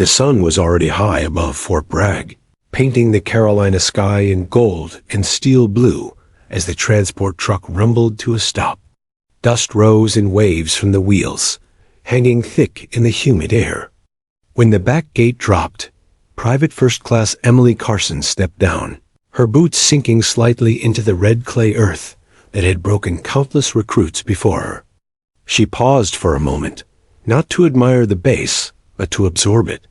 The sun was already high above Fort Bragg, painting the Carolina sky in gold and steel blue as the transport truck rumbled to a stop. Dust rose in waves from the wheels, hanging thick in the humid air. When the back gate dropped, Private First Class Emily Carson stepped down, her boots sinking slightly into the red clay earth that had broken countless recruits before her. She paused for a moment, not to admire the bass, but to absorb it.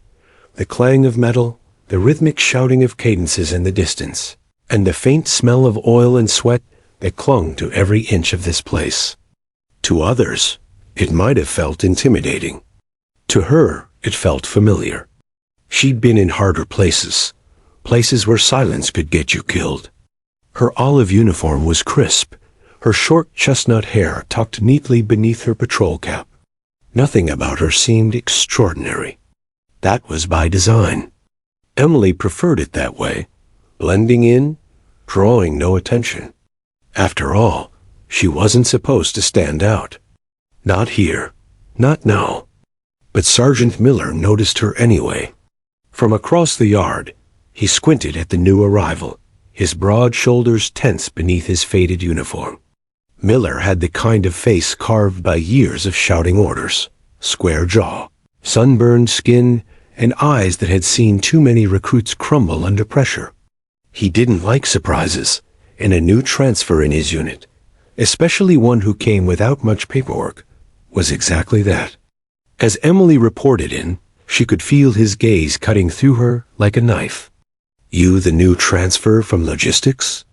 The clang of metal, the rhythmic shouting of cadences in the distance, and the faint smell of oil and sweat that clung to every inch of this place. To others, it might have felt intimidating. To her, it felt familiar. She'd been in harder places, places where silence could get you killed. Her olive uniform was crisp, her short chestnut hair tucked neatly beneath her patrol cap. Nothing about her seemed extraordinary. That was by design. Emily preferred it that way, blending in, drawing no attention. After all, she wasn't supposed to stand out. Not here, not now. But Sergeant Miller noticed her anyway. From across the yard, he squinted at the new arrival, his broad shoulders tense beneath his faded uniform. Miller had the kind of face carved by years of shouting orders, square jaw, sunburned skin, and eyes that had seen too many recruits crumble under pressure. He didn't like surprises, and a new transfer in his unit, especially one who came without much paperwork, was exactly that. As Emily reported in, she could feel his gaze cutting through her like a knife. "You the new transfer from logistics?"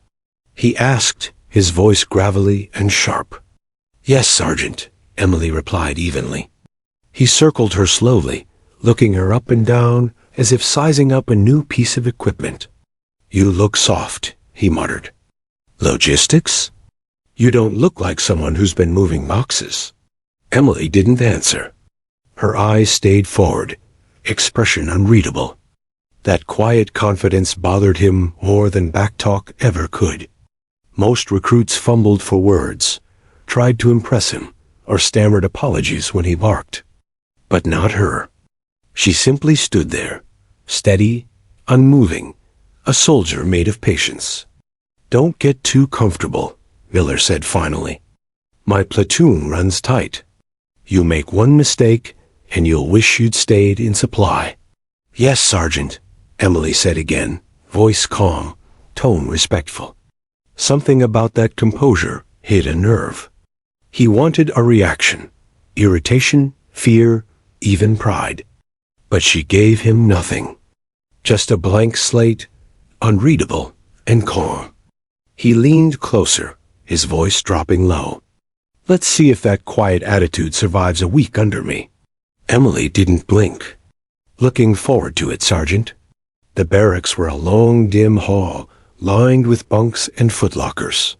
he asked, his voice gravelly and sharp. "Yes, Sergeant," Emily replied evenly. He circled her slowly, looking her up and down as if sizing up a new piece of equipment. "You look soft," he muttered. "Logistics? You don't look like someone who's been moving boxes." Emily didn't answer. Her eyes stayed forward, expression unreadable. That quiet confidence bothered him more than backtalk ever could. Most recruits fumbled for words, tried to impress him, or stammered apologies when he barked. But not her. She simply stood there, steady, unmoving, a soldier made of patience. "Don't get too comfortable," Miller said finally. "My platoon runs tight. You make one mistake, and you'll wish you'd stayed in supply." "Yes, Sergeant," Emily said again, voice calm, tone respectful. Something about that composure hit a nerve. He wanted a reaction, irritation, fear, even pride. But she gave him nothing. Just a blank slate, unreadable and calm. He leaned closer, his voice dropping low. "Let's see if that quiet attitude survives a week under me." Emily didn't blink. "Looking forward to it, Sergeant." The barracks were a long, dim hall, lined with bunks and footlockers.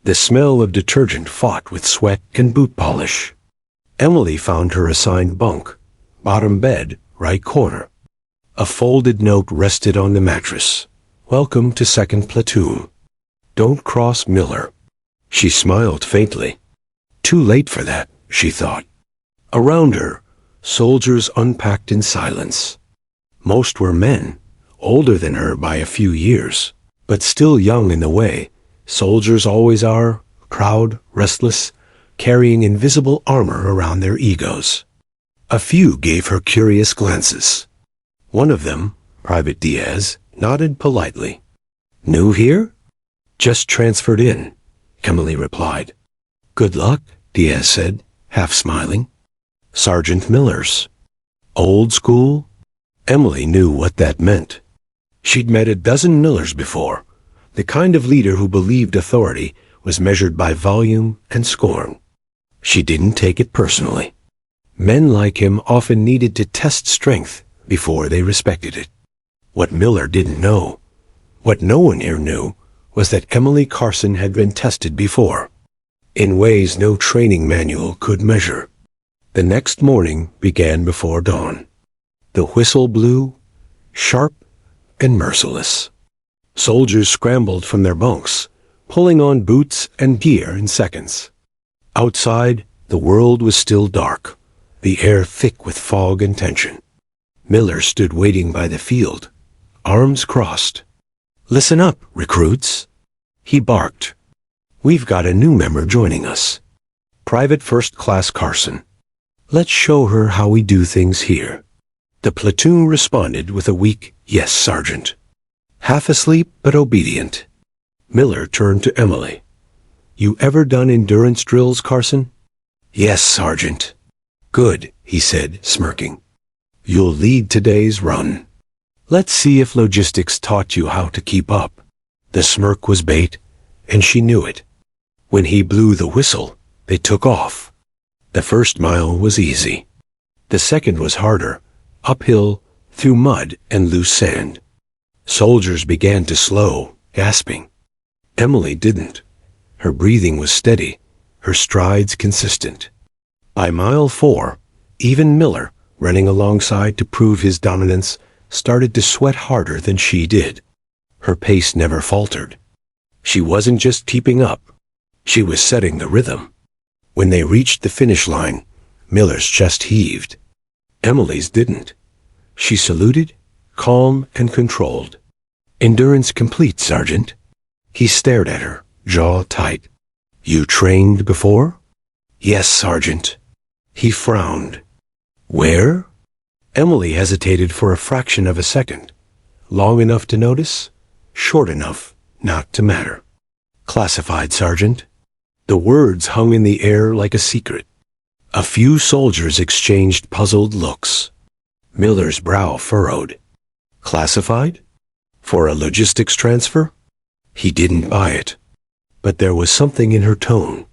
The smell of detergent fought with sweat and boot polish. Emily found her assigned bunk, bottom bed, right corner. A folded note rested on the mattress. "Welcome to 2nd Platoon. Don't cross Miller." She smiled faintly. Too late for that, she thought. Around her, soldiers unpacked in silence. Most were men, older than her by a few years, but still young in the way soldiers always are, proud, restless, carrying invisible armor around their egos. A few gave her curious glances. One of them, Private Diaz, nodded politely. "New here?" "Just transferred in," Emily replied. "Good luck," Diaz said, half smiling. "Sergeant Miller's." "Old school?" Emily knew what that meant. She'd met a dozen Millers before, the kind of leader who believed authority was measured by volume and scorn. She didn't take it personally. Men like him often needed to test strength before they respected it. What Miller didn't know, what no one here knew, was that Emily Carson had been tested before, in ways no training manual could measure. The next morning began before dawn. The whistle blew, sharp and merciless. Soldiers scrambled from their bunks, pulling on boots and gear in seconds. Outside, the world was still dark, the air thick with fog and tension. Miller stood waiting by the field, arms crossed. "Listen up, recruits," he barked. "We've got a new member joining us. Private First Class Carson. Let's show her how we do things here." The platoon responded with a weak, "Yes, Sergeant." Half asleep but obedient. Miller turned to Emily. "You ever done endurance drills, Carson?" "Yes, Sergeant." "Good," he said, smirking. "You'll lead today's run. Let's see if logistics taught you how to keep up." The smirk was bait, and she knew it. When he blew the whistle, they took off. The first mile was easy. The second was harder, uphill, through mud and loose sand. Soldiers began to slow, gasping. Emily didn't. Her breathing was steady, her strides consistent. By mile 4, even Miller, running alongside to prove his dominance, started to sweat harder than she did. Her pace never faltered. She wasn't just keeping up. She was setting the rhythm. When they reached the finish line, Miller's chest heaved. Emily's didn't. She saluted, calm and controlled. "Endurance complete, Sergeant." He stared at her, jaw tight. "You trained before?" "Yes, Sergeant." He frowned. "Where?" Emily hesitated for a fraction of a second. Long enough to notice, short enough not to matter. "Classified, Sergeant." The words hung in the air like a secret. A few soldiers exchanged puzzled looks. Miller's brow furrowed. "Classified? For a logistics transfer?" He didn't buy it. But there was something in her tone,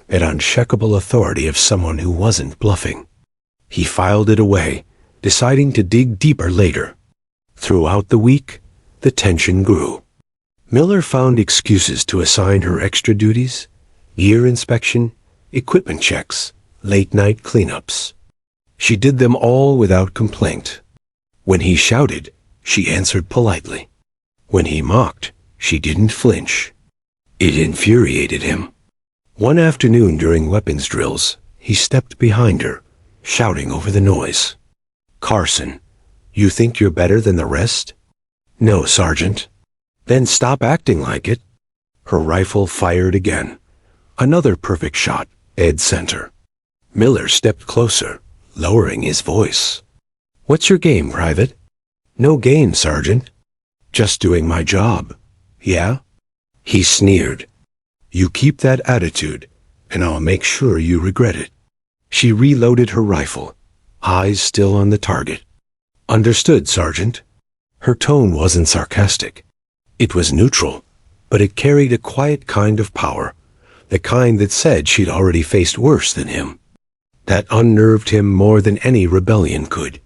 an unshakable authority of someone who wasn't bluffing. He filed it away, deciding to dig deeper later. Throughout the week, the tension grew. Miller found excuses to assign her extra duties: gear inspection, equipment checks, late-night cleanups. She did them all without complaint. When he shouted, she answered politely. When he mocked, she didn't flinch. It infuriated him. One afternoon during weapons drills, he stepped behind her, shouting over the noise. "Carson, you think you're better than the rest?" "No, Sergeant." "Then stop acting like it." Her rifle fired again. Another perfect shot, dead center. Miller stepped closer, lowering his voice. "What's your game, Private?" "No game, Sergeant." "Just doing my job." "Yeah?" He sneered. "You keep that attitude, and I'll make sure you regret it." She reloaded her rifle, eyes still on the target. "Understood, Sergeant." Her tone wasn't sarcastic. It was neutral, but it carried a quiet kind of power, the kind that said she'd already faced worse than him. That unnerved him more than any rebellion could.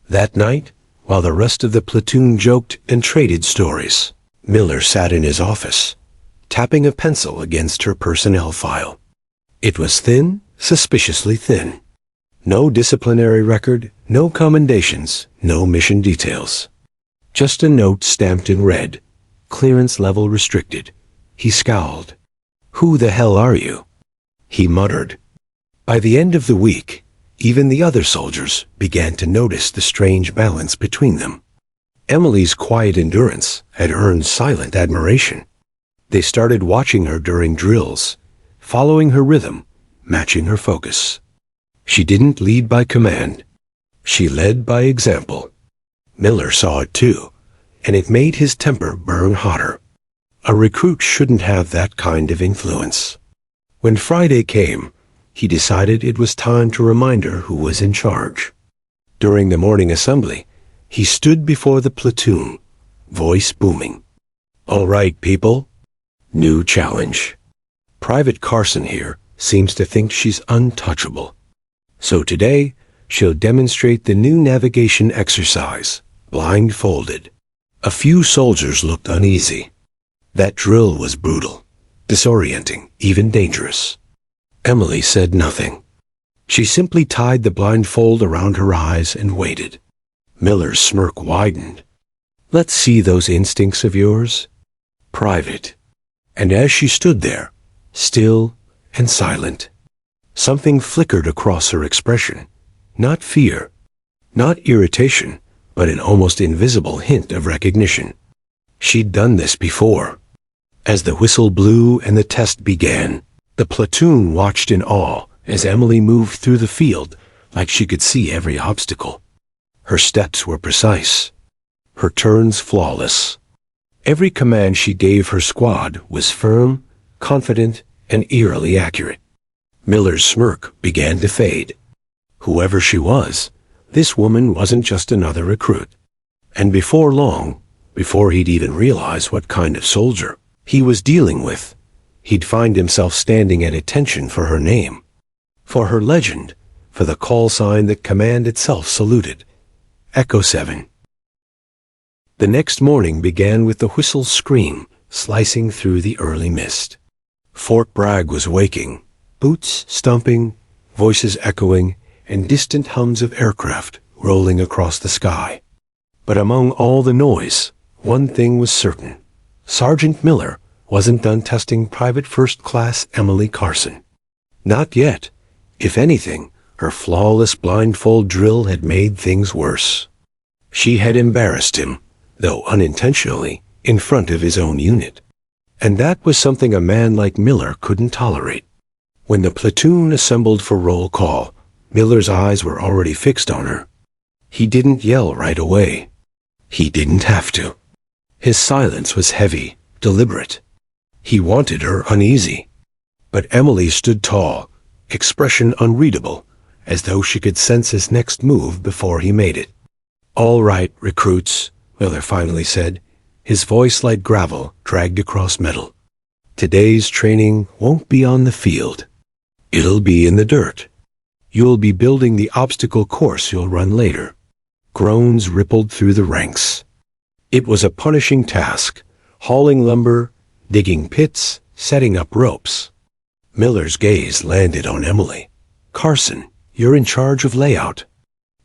That night, while the rest of the platoon joked and traded stories, Miller sat in his office, tapping a pencil against her personnel file. It was thin, suspiciously thin. No disciplinary record, no commendations, no mission details. Just a note stamped in red, "Clearance level restricted." He scowled. "Who the hell are you?" He muttered. By the end of the week, even the other soldiers began to notice the strange balance between them. Emily's quiet endurance had earned silent admiration. They started watching her during drills, following her rhythm, matching her focus. She didn't lead by command. She led by example. Miller saw it too, and it made his temper burn hotter. A recruit shouldn't have that kind of influence. When Friday came, he decided it was time to remind her who was in charge. During the morning assembly, he stood before the platoon, voice booming. "All right, people. New challenge. Private Carson here seems to think she's untouchable. So today, she'll demonstrate the new navigation exercise, blindfolded." A few soldiers looked uneasy. That drill was brutal, disorienting, even dangerous. Emily said nothing. She simply tied the blindfold around her eyes and waited. Miller's smirk widened. "Let's see those instincts of yours." "Private." And as she stood there, still and silent, something flickered across her expression. Not fear, Not irritation, but an almost invisible hint of recognition. She'd done this before. As the whistle blew and the test began, the platoon watched in awe as Emily moved through the field like she could see every obstacle. Her steps were precise, her turns flawless. Every command she gave her squad was firm, confident, and eerily accurate. Miller's smirk began to fade. Whoever she was, this woman wasn't just another recruit. And before long, before he'd even realize what kind of soldier he was dealing with, he'd find himself standing at attention for her name, for her legend, for the call sign that command itself saluted. Echo 7. The next morning began with the whistle's scream slicing through the early mist. Fort Bragg was waking, boots stomping, voices echoing, and distant hums of aircraft rolling across the sky. But among all the noise, one thing was certain. Sergeant Miller wasn't done testing Private First Class Emily Carson. Not yet. If anything, her flawless blindfold drill had made things worse. She had embarrassed him, though unintentionally, in front of his own unit. And that was something a man like Miller couldn't tolerate. When the platoon assembled for roll call, Miller's eyes were already fixed on her. He didn't yell right away. He didn't have to. His silence was heavy, deliberate. He wanted her uneasy. But Emily stood tall, expression unreadable, as though she could sense his next move before he made it. "All right, recruits," Miller finally said, his voice like gravel dragged across metal. "Today's training won't be on the field. It'll be in the dirt. You'll be building the obstacle course you'll run later." Groans rippled through the ranks. It was a punishing task, hauling lumber, digging pits, setting up ropes. Miller's gaze landed on Emily. "Carson, you're in charge of layout.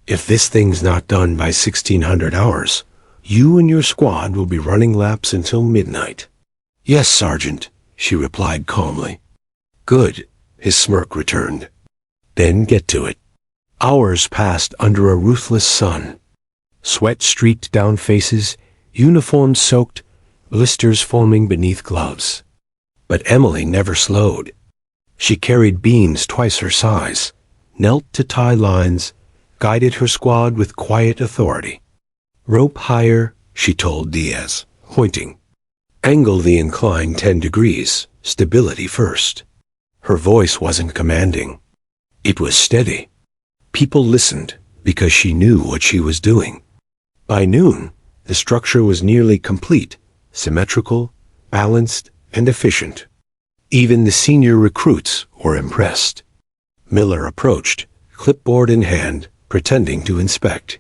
If this thing's not done by 1600 hours, you and your squad will be running laps until midnight." "Yes, Sergeant," she replied calmly. "Good," his smirk returned. "Then get to it." Hours passed under a ruthless sun. Sweat streaked down faces, uniforms soaked, blisters forming beneath gloves. But Emily never slowed. She carried beams twice her size, knelt to tie lines, guided her squad with quiet authority. "Rope higher," she told Diaz, pointing. "Angle the incline 10 degrees, stability first." Her voice wasn't commanding. It was steady. People listened because she knew what she was doing. By noon, the structure was nearly complete, symmetrical, balanced, and efficient. Even the senior recruits were impressed. Miller approached, clipboard in hand, pretending to inspect.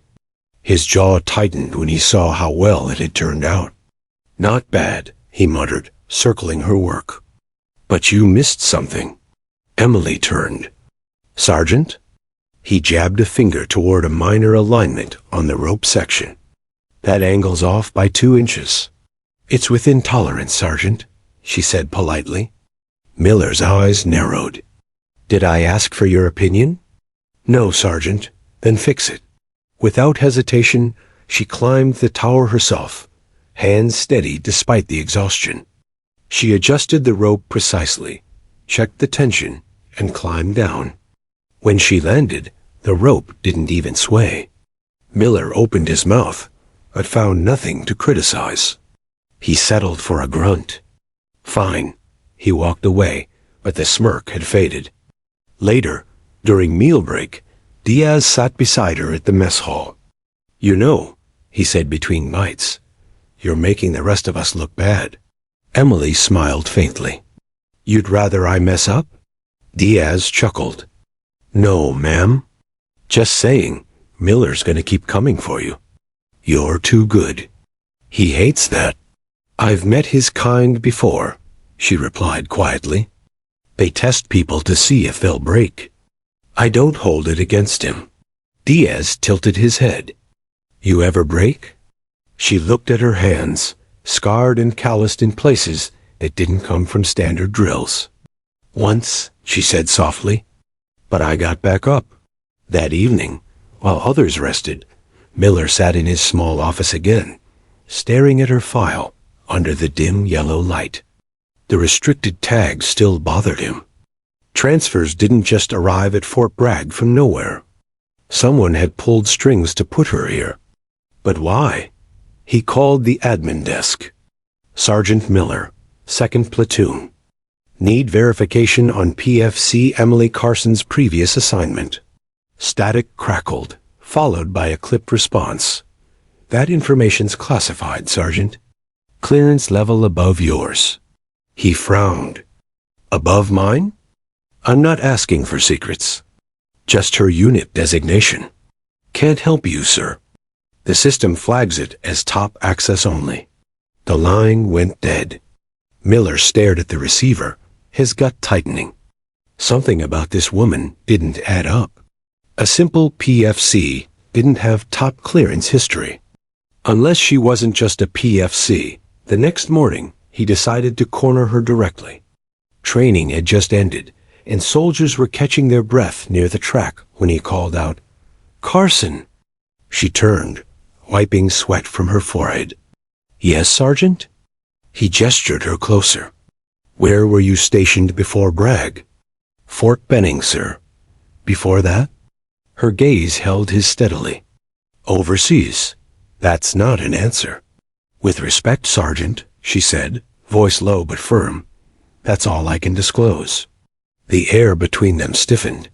His jaw tightened when he saw how well it had turned out. "Not bad," he muttered, circling her work. "But you missed something." Emily turned. "Sergeant?" He jabbed a finger toward a minor alignment on the rope section. "That angle's off by 2 inches. "It's within tolerance, Sergeant," she said politely. Miller's eyes narrowed. "Did I ask for your opinion?" "No, Sergeant." "Then fix it." Without hesitation, she climbed the tower herself, hands steady despite the exhaustion. She adjusted the rope precisely, checked the tension, and climbed down. When she landed, the rope didn't even sway. Miller opened his mouth, but found nothing to criticize. He settled for a grunt. "Fine." He walked away, but the smirk had faded. Later, during meal break, Diaz sat beside her at the mess hall. "You know," he said between bites, "you're making the rest of us look bad." Emily smiled faintly. "You'd rather I mess up?" Diaz chuckled. "No, ma'am. Just saying, Miller's gonna keep coming for you. You're too good. He hates that." "I've met his kind before," she replied quietly. "They test people to see if they'll break. I don't hold it against him." Diaz tilted his head. "You ever break?" She looked at her hands, scarred and calloused in places that didn't come from standard drills. "Once," she said softly. "But I got back up. That evening, While others rested, Miller sat in his small office again, staring at her file under the dim yellow light. The restricted tag still bothered him. Transfers didn't just arrive at Fort Bragg from nowhere. Someone had pulled strings to put her here. But why? He called the admin desk. Sergeant Miller, 2nd Platoon. Need verification on PFC Emily Carson's previous assignment. Static crackled, followed by a clipped response. That information's classified, Sergeant. Clearance level above yours. He frowned. Above mine? I'm not asking for secrets. Just her unit designation. Can't help you, sir. The system flags it as top access only. The line went dead. Miller stared at the receiver, his gut tightening. Something about this woman didn't add up. A simple PFC didn't have top clearance history. Unless she wasn't just a PFC, the next morning he decided to corner her directly. Training had just ended, and soldiers were catching their breath near the track when he called out, "Carson!" She turned, wiping sweat from her forehead. "Yes, Sergeant?" He gestured her closer. "Where were you stationed before Bragg?" "Fort Benning, sir." "Before that?" Her gaze held his steadily. "Overseas. That's not an answer." "With respect, Sergeant," she said, voice low but firm, "that's all I can disclose." The air between them stiffened.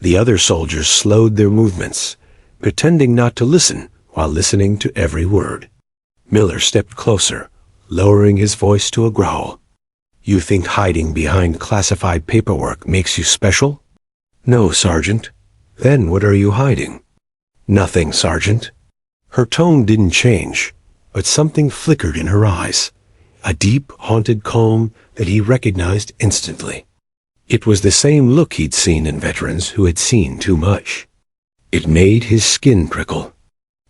The other soldiers slowed their movements, pretending not to listen while listening to every word. Miller stepped closer, lowering his voice to a growl. "You think hiding behind classified paperwork makes you special?" "No, Sergeant." "Then what are you hiding?" "Nothing, Sergeant." Her tone didn't change, but something flickered in her eyes, a deep, haunted calm that he recognized instantly. It was the same look he'd seen in veterans who had seen too much. It made his skin prickle.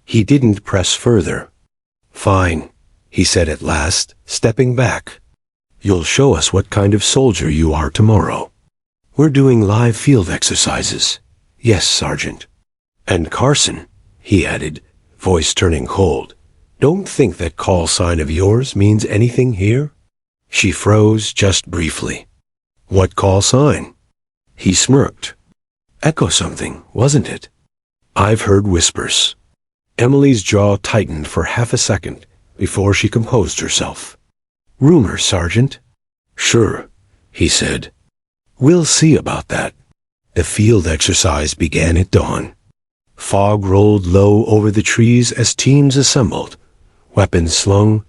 He didn't press further. "Fine," he said at last, stepping back. "You'll show us what kind of soldier you are tomorrow." "We're doing live field exercises." "Yes, Sergeant." "And Carson," he added, voice turning cold, "don't think that call sign of yours means anything here." She froze just briefly. "What call sign?" He smirked. "Echo something, wasn't it?" "I've heard whispers." Emily's jaw tightened for half a second before she composed herself. "Rumor, Sergeant." "Sure," he said. "We'll see about that." The field exercise began at dawn. Fog rolled low over the trees as teams assembled, weapons slung,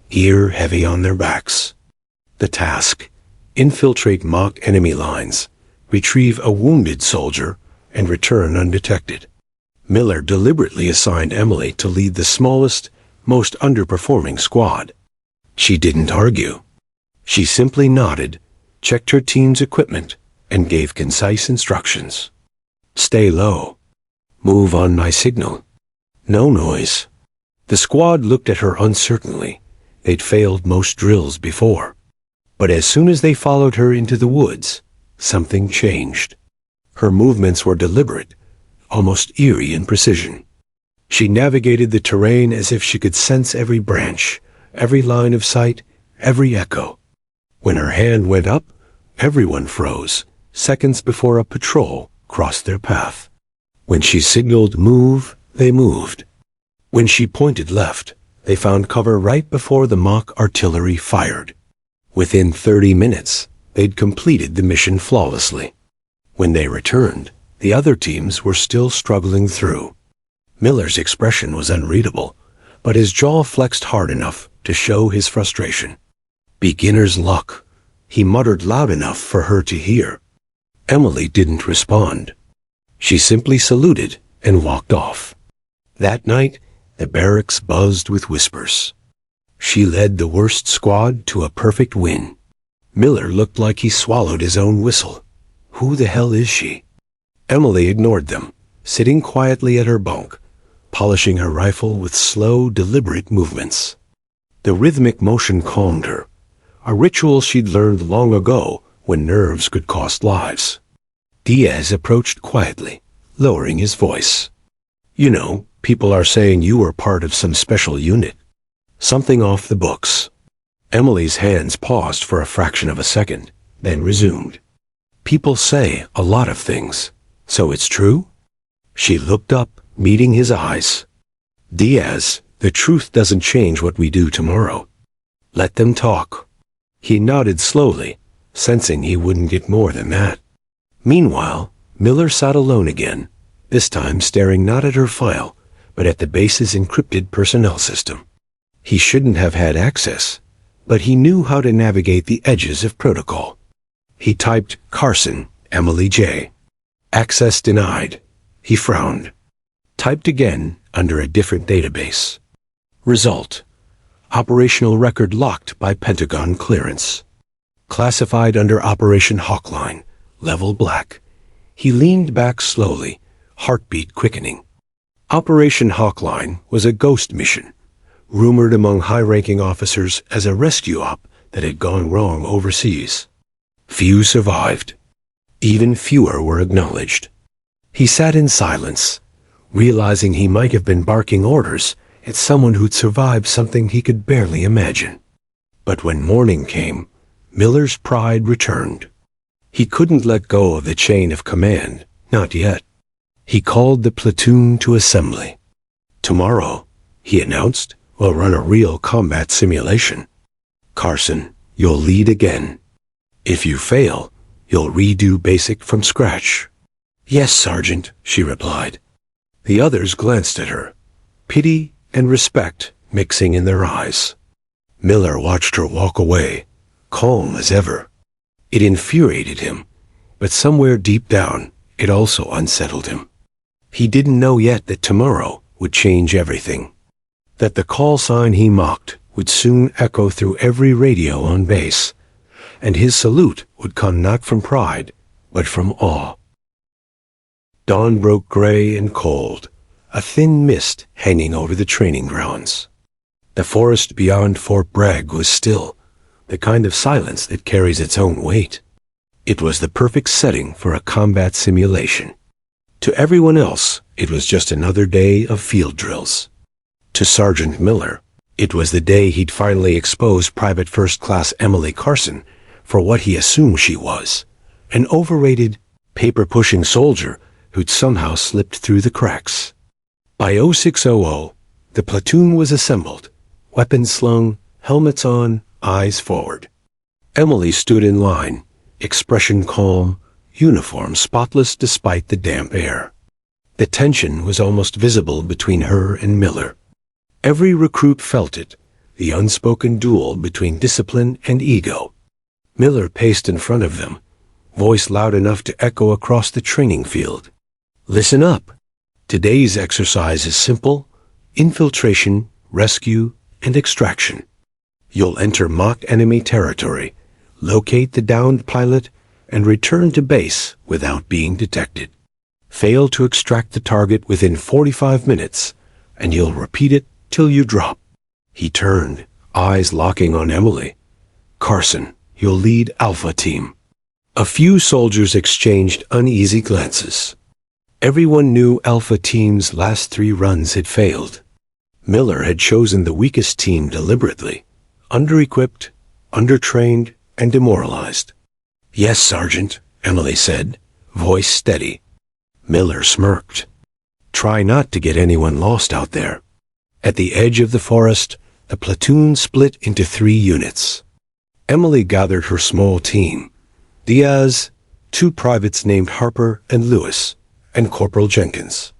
gear heavy on their backs. The task: infiltrate mock enemy lines, retrieve a wounded soldier, and return undetected. Miller deliberately assigned Emily to lead the smallest, most underperforming squad. She didn't argue. She simply nodded, checked her team's equipment, and gave concise instructions. "Stay low. Move on my signal. No noise." The squad looked at her uncertainly. They'd failed most drills before. But as soon as they followed her into the woods, something changed. Her movements were deliberate, almost eerie in precision. She navigated the terrain as if she could sense every branch, every line of sight, every echo. When her hand went up, everyone froze, seconds before a patrol crossed their path. When she signaled move, they moved. When she pointed left, they found cover right before the mock artillery fired. Within 30 minutes, they'd completed the mission flawlessly. When they returned, the other teams were still struggling through. Miller's expression was unreadable, but his jaw flexed hard enough to show his frustration. "Beginner's luck," he muttered loud enough for her to hear. Emily didn't respond. She simply saluted and walked off. That night, the barracks buzzed with whispers. She led the worst squad to a perfect win. Miller looked like he swallowed his own whistle. Who the hell is she? Emily ignored them, sitting quietly at her bunk, polishing her rifle with slow, deliberate movements. The rhythmic motion calmed her, a ritual she'd learned long ago when nerves could cost lives. Diaz approached quietly, lowering his voice. You know, people are saying you were part of some special unit. Something off the books. Emily's hands paused for a fraction of a second, then resumed. People say a lot of things. So it's true? She looked up, meeting his eyes. Diaz, the truth doesn't change what we do tomorrow. Let them talk. He nodded slowly, sensing he wouldn't get more than that. Meanwhile, Miller sat alone again, this time staring not at her file, but at the base's encrypted personnel system. He shouldn't have had access, but he knew how to navigate the edges of protocol. He typed Carson, Emily J. Access denied. He frowned. Typed again under a different database. Result. Operational record locked by Pentagon clearance. Classified under Operation Hawkline, level black. He leaned back slowly, heartbeat quickening. Operation Hawkline was a ghost mission, rumored among high-ranking officers as a rescue op that had gone wrong overseas. Few survived. Even fewer were acknowledged. He sat in silence, realizing he might have been barking orders at someone who'd survived something he could barely imagine. But when morning came, Miller's pride returned. He couldn't let go of the chain of command, not yet. He called the platoon to assembly. Tomorrow, he announced, we'll run a real combat simulation. Carson, you'll lead again. If you fail, you'll redo basic from scratch. Yes, Sergeant, she replied. The others glanced at her, pity and respect mixing in their eyes. Miller watched her walk away, calm as ever. It infuriated him, but somewhere deep down, it also unsettled him. He didn't know yet that tomorrow would change everything. That the call sign he mocked would soon echo through every radio on base, and his salute would come not from pride, but from awe. Dawn broke gray and cold, a thin mist hanging over the training grounds. The forest beyond Fort Bragg was still, the kind of silence that carries its own weight. It was the perfect setting for a combat simulation. To everyone else, it was just another day of field drills. To Sergeant Miller, it was the day he'd finally exposed Private First Class Emily Carson for what he assumed she was, an overrated, paper-pushing soldier who'd somehow slipped through the cracks. By 0600, the platoon was assembled, weapons slung, helmets on, eyes forward. Emily stood in line, expression calm, uniform spotless despite the damp air. The tension was almost visible between her and Miller. Every recruit felt it, the unspoken duel between discipline and ego. Miller paced in front of them, voice loud enough to echo across the training field. Listen up. Today's exercise is simple: infiltration, rescue, and extraction. You'll enter mock enemy territory, locate the downed pilot, and return to base without being detected. Fail to extract the target within 45 minutes, and you'll repeat it till you drop. He turned, eyes locking on Emily. Carson, you'll lead Alpha Team. A few soldiers exchanged uneasy glances. Everyone knew Alpha Team's last 3 runs had failed. Miller had chosen the weakest team deliberately, under-equipped, under-trained, and demoralized. Yes, Sergeant, Emily said, voice steady. Miller smirked. Try not to get anyone lost out there. At the edge of the forest, the platoon split into 3 units. Emily gathered her small team. Diaz, 2 privates named Harper and Lewis, and Corporal Jenkins.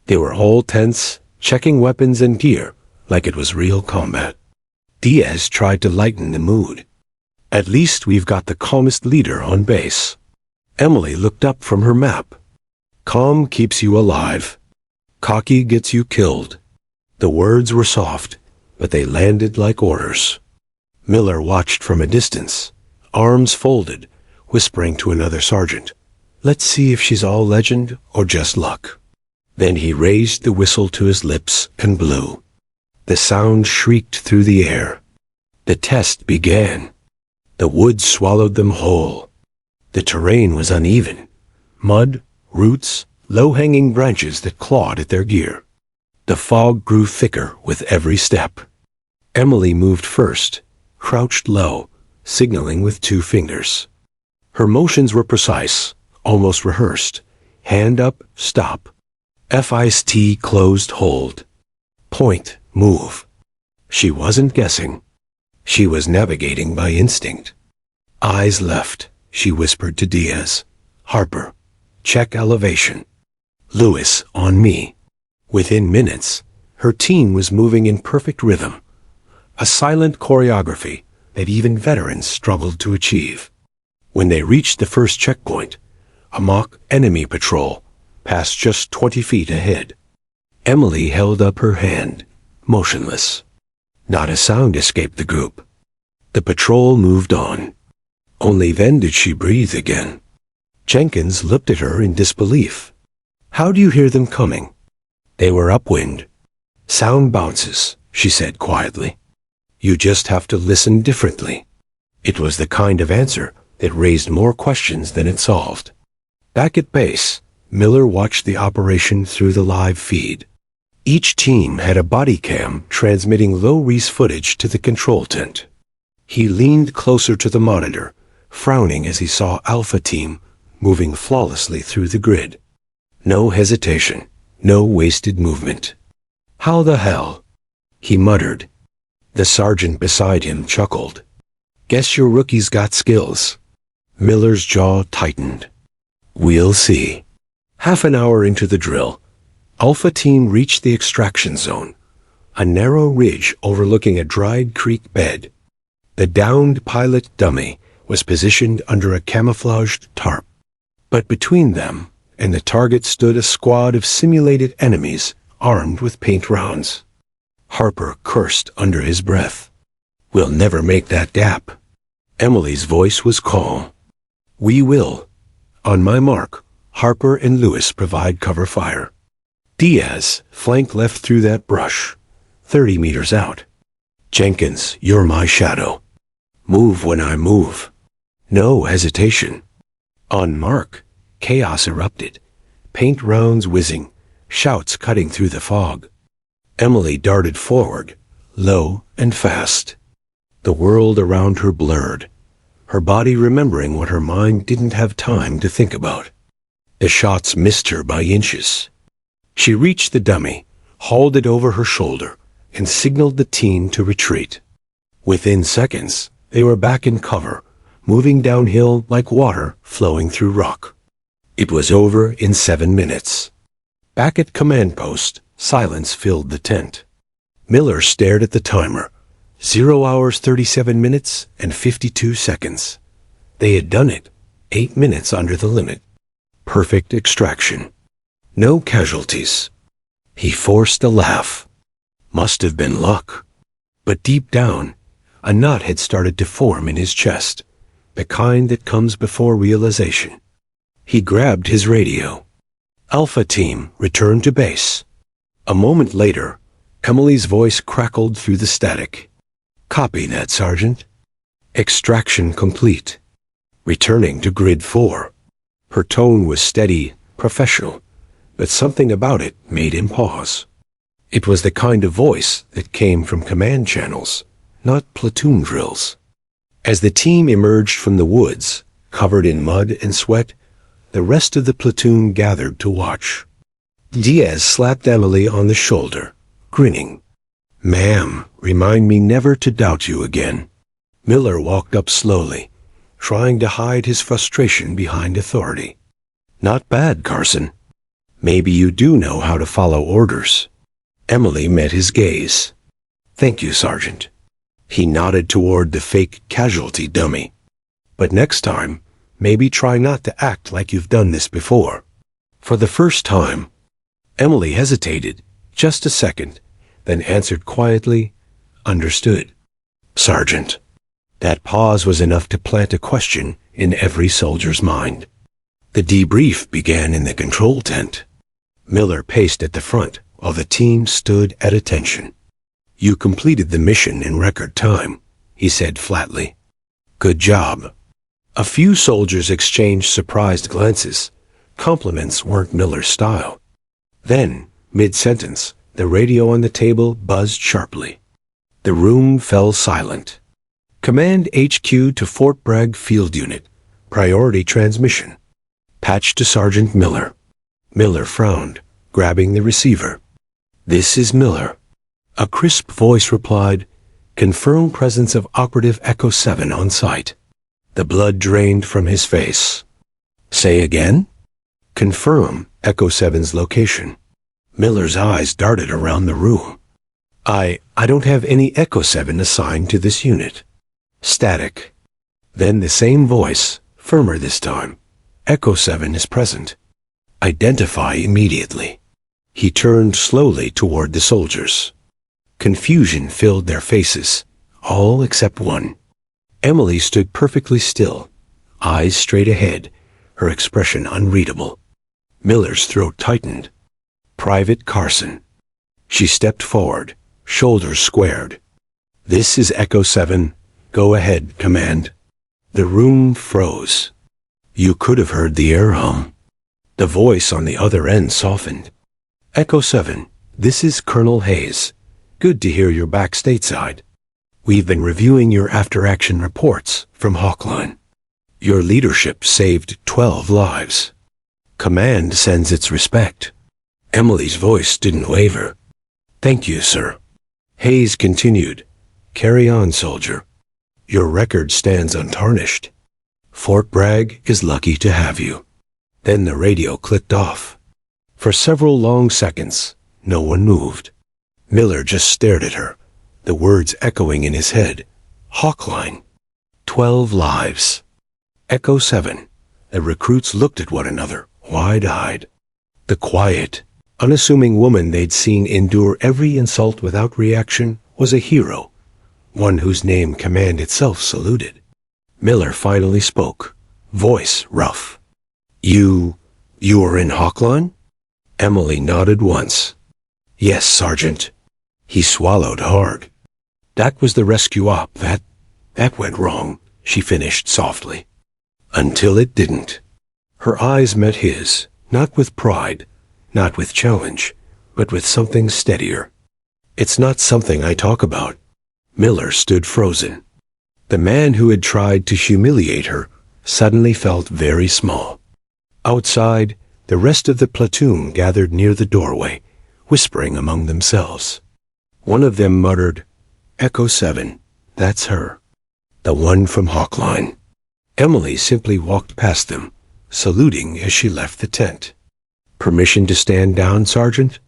They were all tense, checking weapons and gear like it was real combat. Diaz tried to lighten the mood. At least we've got the calmest leader on base. Emily looked up from her map. Calm keeps you alive. Cocky gets you killed. The words were soft, but they landed like orders. Miller watched from a distance, arms folded, whispering to another sergeant. Let's see if she's all legend or just luck. Then he raised the whistle to his lips and blew. The sound shrieked through the air. The test began. The woods swallowed them whole. The terrain was uneven. Mud, roots, low-hanging branches that clawed at their gear. The fog grew thicker with every step. Emily moved first, crouched low, signaling with 2 fingers. Her motions were precise, almost rehearsed. Hand up, stop. FIST closed hold. Point, move. She wasn't guessing. She was navigating by instinct. Eyes left, she whispered to Diaz. Harper, check elevation. Lewis, on me. Within minutes, her team was moving in perfect rhythm. A silent choreography that even veterans struggled to achieve. When they reached the first checkpoint, a mock enemy patrol passed just 20 feet ahead. Emily held up her hand, motionless. Not a sound escaped the group. The patrol moved on. Only then did she breathe again. Jenkins looked at her in disbelief. How do you hear them coming? They were upwind. Sound bounces, she said quietly. You just have to listen differently. It was the kind of answer that raised more questions than it solved. Back at base, Miller watched the operation through the live feed. Each team had a body cam transmitting low-res footage to the control tent. He leaned closer to the monitor, frowning as he saw Alpha Team moving flawlessly through the grid. No hesitation, no wasted movement. How the hell? He muttered. The sergeant beside him chuckled. Guess your rookie's got skills. Miller's jaw tightened. We'll see. Half an hour into the drill, Alpha Team reached the extraction zone, a narrow ridge overlooking a dried creek bed. The downed pilot dummy was positioned under a camouflaged tarp. But between them and the target stood a squad of simulated enemies armed with paint rounds. Harper cursed under his breath. We'll never make that gap. Emily's voice was calm. We will. On my mark, Harper and Lewis provide cover fire. Diaz, flank left through that brush, 30 meters out. Jenkins, you're my shadow. Move when I move. No hesitation. On mark, chaos erupted, paint rounds whizzing, shouts cutting through the fog. Emily darted forward, low and fast. The world around her blurred, her body remembering what her mind didn't have time to think about. The shots missed her by inches. She reached the dummy, hauled it over her shoulder, and signaled the team to retreat. Within seconds, they were back in cover, moving downhill like water flowing through rock. It was over in 7 minutes. Back at command post, silence filled the tent. Miller stared at the timer. 0 hours 37 minutes and 52 seconds. They had done it, 8 minutes under the limit. Perfect extraction. No casualties. He forced a laugh. Must have been luck. But deep down, a knot had started to form in his chest, the kind that comes before realization. He grabbed his radio. Alpha Team returned to base. A moment later, Emily's voice crackled through the static. Copy that, Sergeant. Extraction complete. Returning to Grid 4. Her tone was steady, professional, but something about it made him pause. It was the kind of voice that came from command channels, not platoon drills. As the team emerged from the woods, covered in mud and sweat, the rest of the platoon gathered to watch. Diaz slapped Emily on the shoulder, grinning. Ma'am, remind me never to doubt you again. Miller walked up slowly, trying to hide his frustration behind authority. Not bad, Carson. Maybe you do know how to follow orders. Emily met his gaze. Thank you, Sergeant. He nodded toward the fake casualty dummy. But next time, maybe try not to act like you've done this before. For the first time, Emily hesitated just a second, then answered quietly, Understood. Sergeant. That pause was enough to plant a question in every soldier's mind. The debrief began in the control tent. Miller paced at the front while the team stood at attention. You completed the mission in record time, he said flatly. Good job. A few soldiers exchanged surprised glances, Compliments weren't Miller's style. Then, mid-sentence, the radio on the table buzzed sharply. The room fell silent. Command HQ to Fort Bragg Field Unit. Priority transmission. Patch to Sergeant Miller. Miller frowned, grabbing the receiver. This is Miller. A crisp voice replied, confirm presence of Operative Echo 7 on site. The blood drained from his face. Say again? Confirm Echo 7's location. Miller's eyes darted around the room. I don't have any Echo 7 assigned to this unit. Static. Then the same voice, firmer this time. Echo 7 is present. Identify immediately. He turned slowly toward the soldiers. Confusion filled their faces, all except one. Emily stood perfectly still, eyes straight ahead, her expression unreadable. Miller's throat tightened. Private Carson. She stepped forward, shoulders squared. This is Echo 7. Go ahead, command. The room froze. You could have heard the air hum. The voice on the other end softened. Echo 7, this is Colonel Hayes. Good to hear you're back stateside. We've been reviewing your after-action reports from Hawkline. Your leadership saved 12 lives. Command sends its respect. Emily's voice didn't waver. Thank you, sir. Hayes continued. Carry on, soldier. Your record stands untarnished. Fort Bragg is lucky to have you. Then the radio clicked off. For several long seconds, no one moved. Miller just stared at her, the words echoing in his head. Hawkline. 12 lives. Echo 7. The recruits looked at one another, wide-eyed. The quiet, unassuming woman they'd seen endure every insult without reaction was a hero, one whose name command itself saluted. Miller finally spoke, voice rough. You were in Hawkline? Emily nodded once. Yes, Sergeant. He swallowed hard. That was the rescue op. That went wrong, she finished softly. Until it didn't. Her eyes met his, not with pride, not with challenge, but with something steadier. It's not something I talk about. Miller stood frozen. The man who had tried to humiliate her suddenly felt very small. Outside, the rest of the platoon gathered near the doorway, whispering among themselves. One of them muttered, Echo 7, that's her. The one from Hawkline. Emily simply walked past them, saluting as she left the tent. Permission to stand down, Sergeant?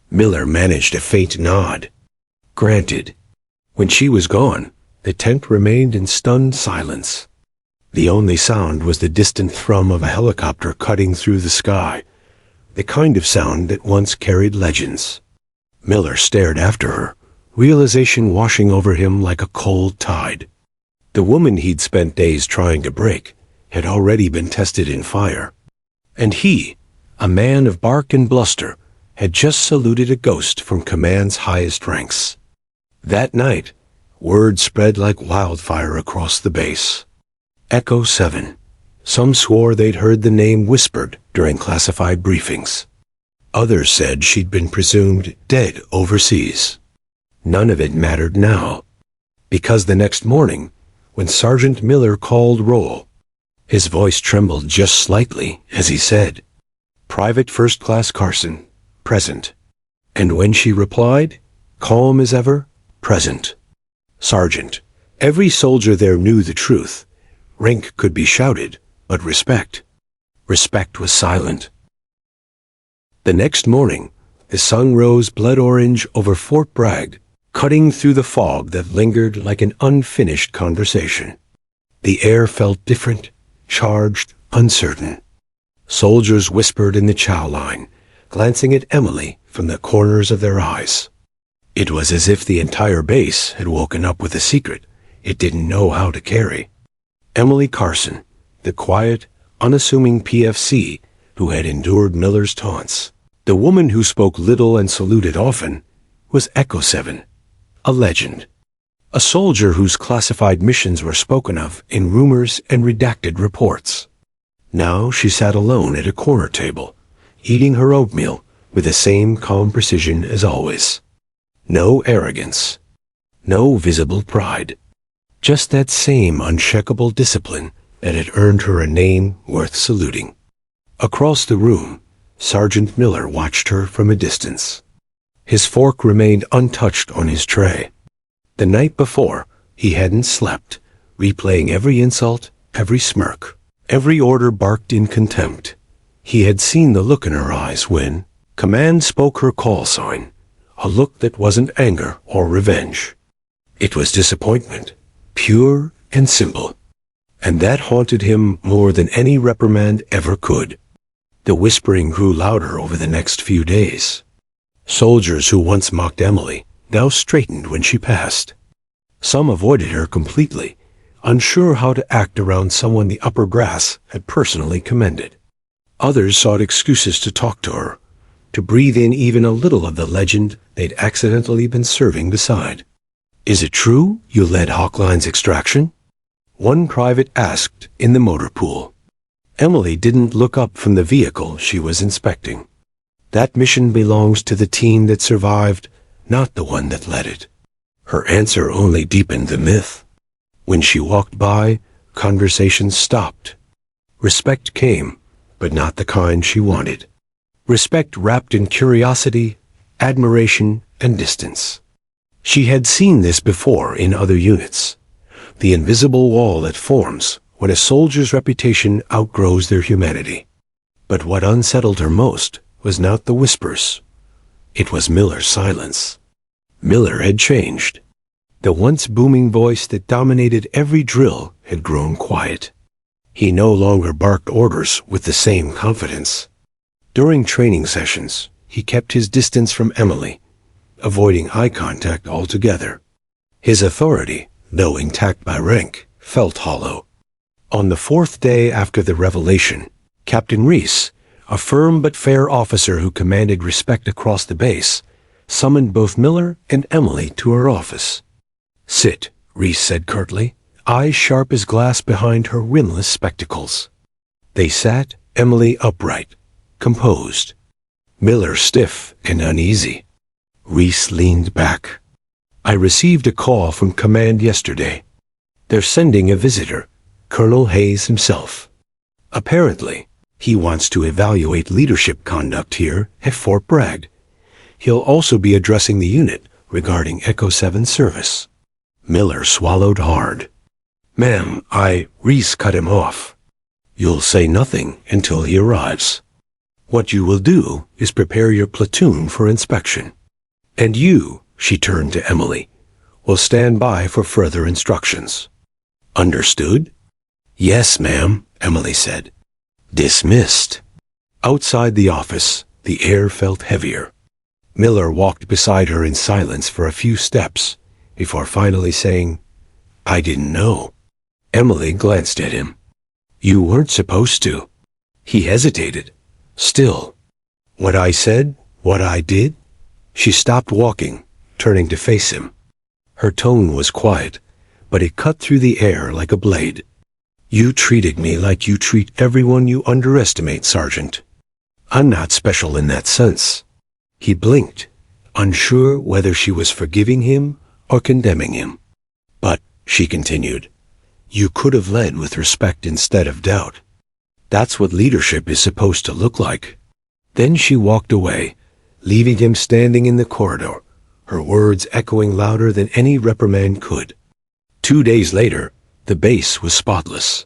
Miller managed a faint nod. Granted. When she was gone, the tent remained in stunned silence. The only sound was the distant thrum of a helicopter cutting through the sky, the kind of sound that once carried legends. Miller stared after her, realization washing over him like a cold tide. The woman he'd spent days trying to break had already been tested in fire. And he, a man of bark and bluster, had just saluted a ghost from command's highest ranks. That night, word spread like wildfire across the base. Echo 7. Some swore they'd heard the name whispered during classified briefings. Others said she'd been presumed dead overseas. None of it mattered now, because the next morning, when Sergeant Miller called roll, his voice trembled just slightly as he said, Private First Class Carson, present. And when she replied, calm as ever, present. Sergeant, every soldier there knew the truth. Rank could be shouted, but respect was silent. The next morning, the sun rose blood orange over Fort Bragg, cutting through the fog that lingered like an unfinished conversation. The air felt different, charged, uncertain. Soldiers whispered in the chow line, glancing at Emily from the corners of their eyes. It was as if the entire base had woken up with a secret it didn't know how to carry. Emily Carson, the quiet, unassuming PFC who had endured Miller's taunts, the woman who spoke little and saluted often, was Echo 7, a legend. A soldier whose classified missions were spoken of in rumors and redacted reports. Now she sat alone at a corner table, eating her oatmeal with the same calm precision as always. No arrogance, no visible pride, just that same unshakable discipline that had earned her a name worth saluting. Across the room, Sergeant Miller watched her from a distance. His fork remained untouched on his tray. The night before, he hadn't slept, replaying every insult, every smirk, every order barked in contempt. He had seen the look in her eyes when command spoke her call sign, a look that wasn't anger or revenge. It was disappointment, pure and simple, and that haunted him more than any reprimand ever could. The whispering grew louder over the next few days. Soldiers who once mocked Emily now straightened when she passed. Some avoided her completely, unsure how to act around someone the upper brass had personally commended. Others sought excuses to talk to her, to breathe in even a little of the legend they'd accidentally been serving beside. "Is it true you led Hawkline's extraction?" one private asked in the motor pool. Emily didn't look up from the vehicle she was inspecting. That mission belongs to the team that survived, not the one that led it. Her answer only deepened the myth. When she walked by, conversation stopped. Respect came, but not the kind she wanted. Respect wrapped in curiosity, admiration, and distance. She had seen this before in other units. The invisible wall that forms when a soldier's reputation outgrows their humanity. But what unsettled her most was not the whispers. It was Miller's silence. Miller had changed. The once booming voice that dominated every drill had grown quiet. He no longer barked orders with the same confidence. During training sessions, he kept his distance from Emily, avoiding eye contact altogether. His authority, though intact by rank, felt hollow. On the fourth day after the revelation, Captain Reese, a firm but fair officer who commanded respect across the base, summoned both Miller and Emily to her office. "Sit," Reese said curtly, eyes sharp as glass behind her rimless spectacles. They sat, Emily upright, composed, Miller stiff and uneasy. Reese leaned back. "I received a call from command yesterday. They're sending a visitor, Colonel Hayes himself. Apparently, he wants to evaluate leadership conduct here at Fort Bragg. He'll also be addressing the unit regarding Echo 7 service." Miller swallowed hard. "Ma'am, Reese cut him off. "You'll say nothing until he arrives. What you will do is prepare your platoon for inspection. And you," she turned to Emily, "will stand by for further instructions." "Understood?" "Yes, ma'am," Emily said. "Dismissed." Outside the office, the air felt heavier. Miller walked beside her in silence for a few steps, before finally saying, "I didn't know." Emily glanced at him. "You weren't supposed to." He hesitated. "Still, what I said, what I did?" She stopped walking, turning to face him. Her tone was quiet, but it cut through the air like a blade. "You treated me like you treat everyone you underestimate, Sergeant. I'm not special in that sense." He blinked, unsure whether she was forgiving him or condemning him. "But," she continued, "you could have led with respect instead of doubt. That's what leadership is supposed to look like." Then she walked away, leaving him standing in the corridor, her words echoing louder than any reprimand could. 2 days later, the base was spotless.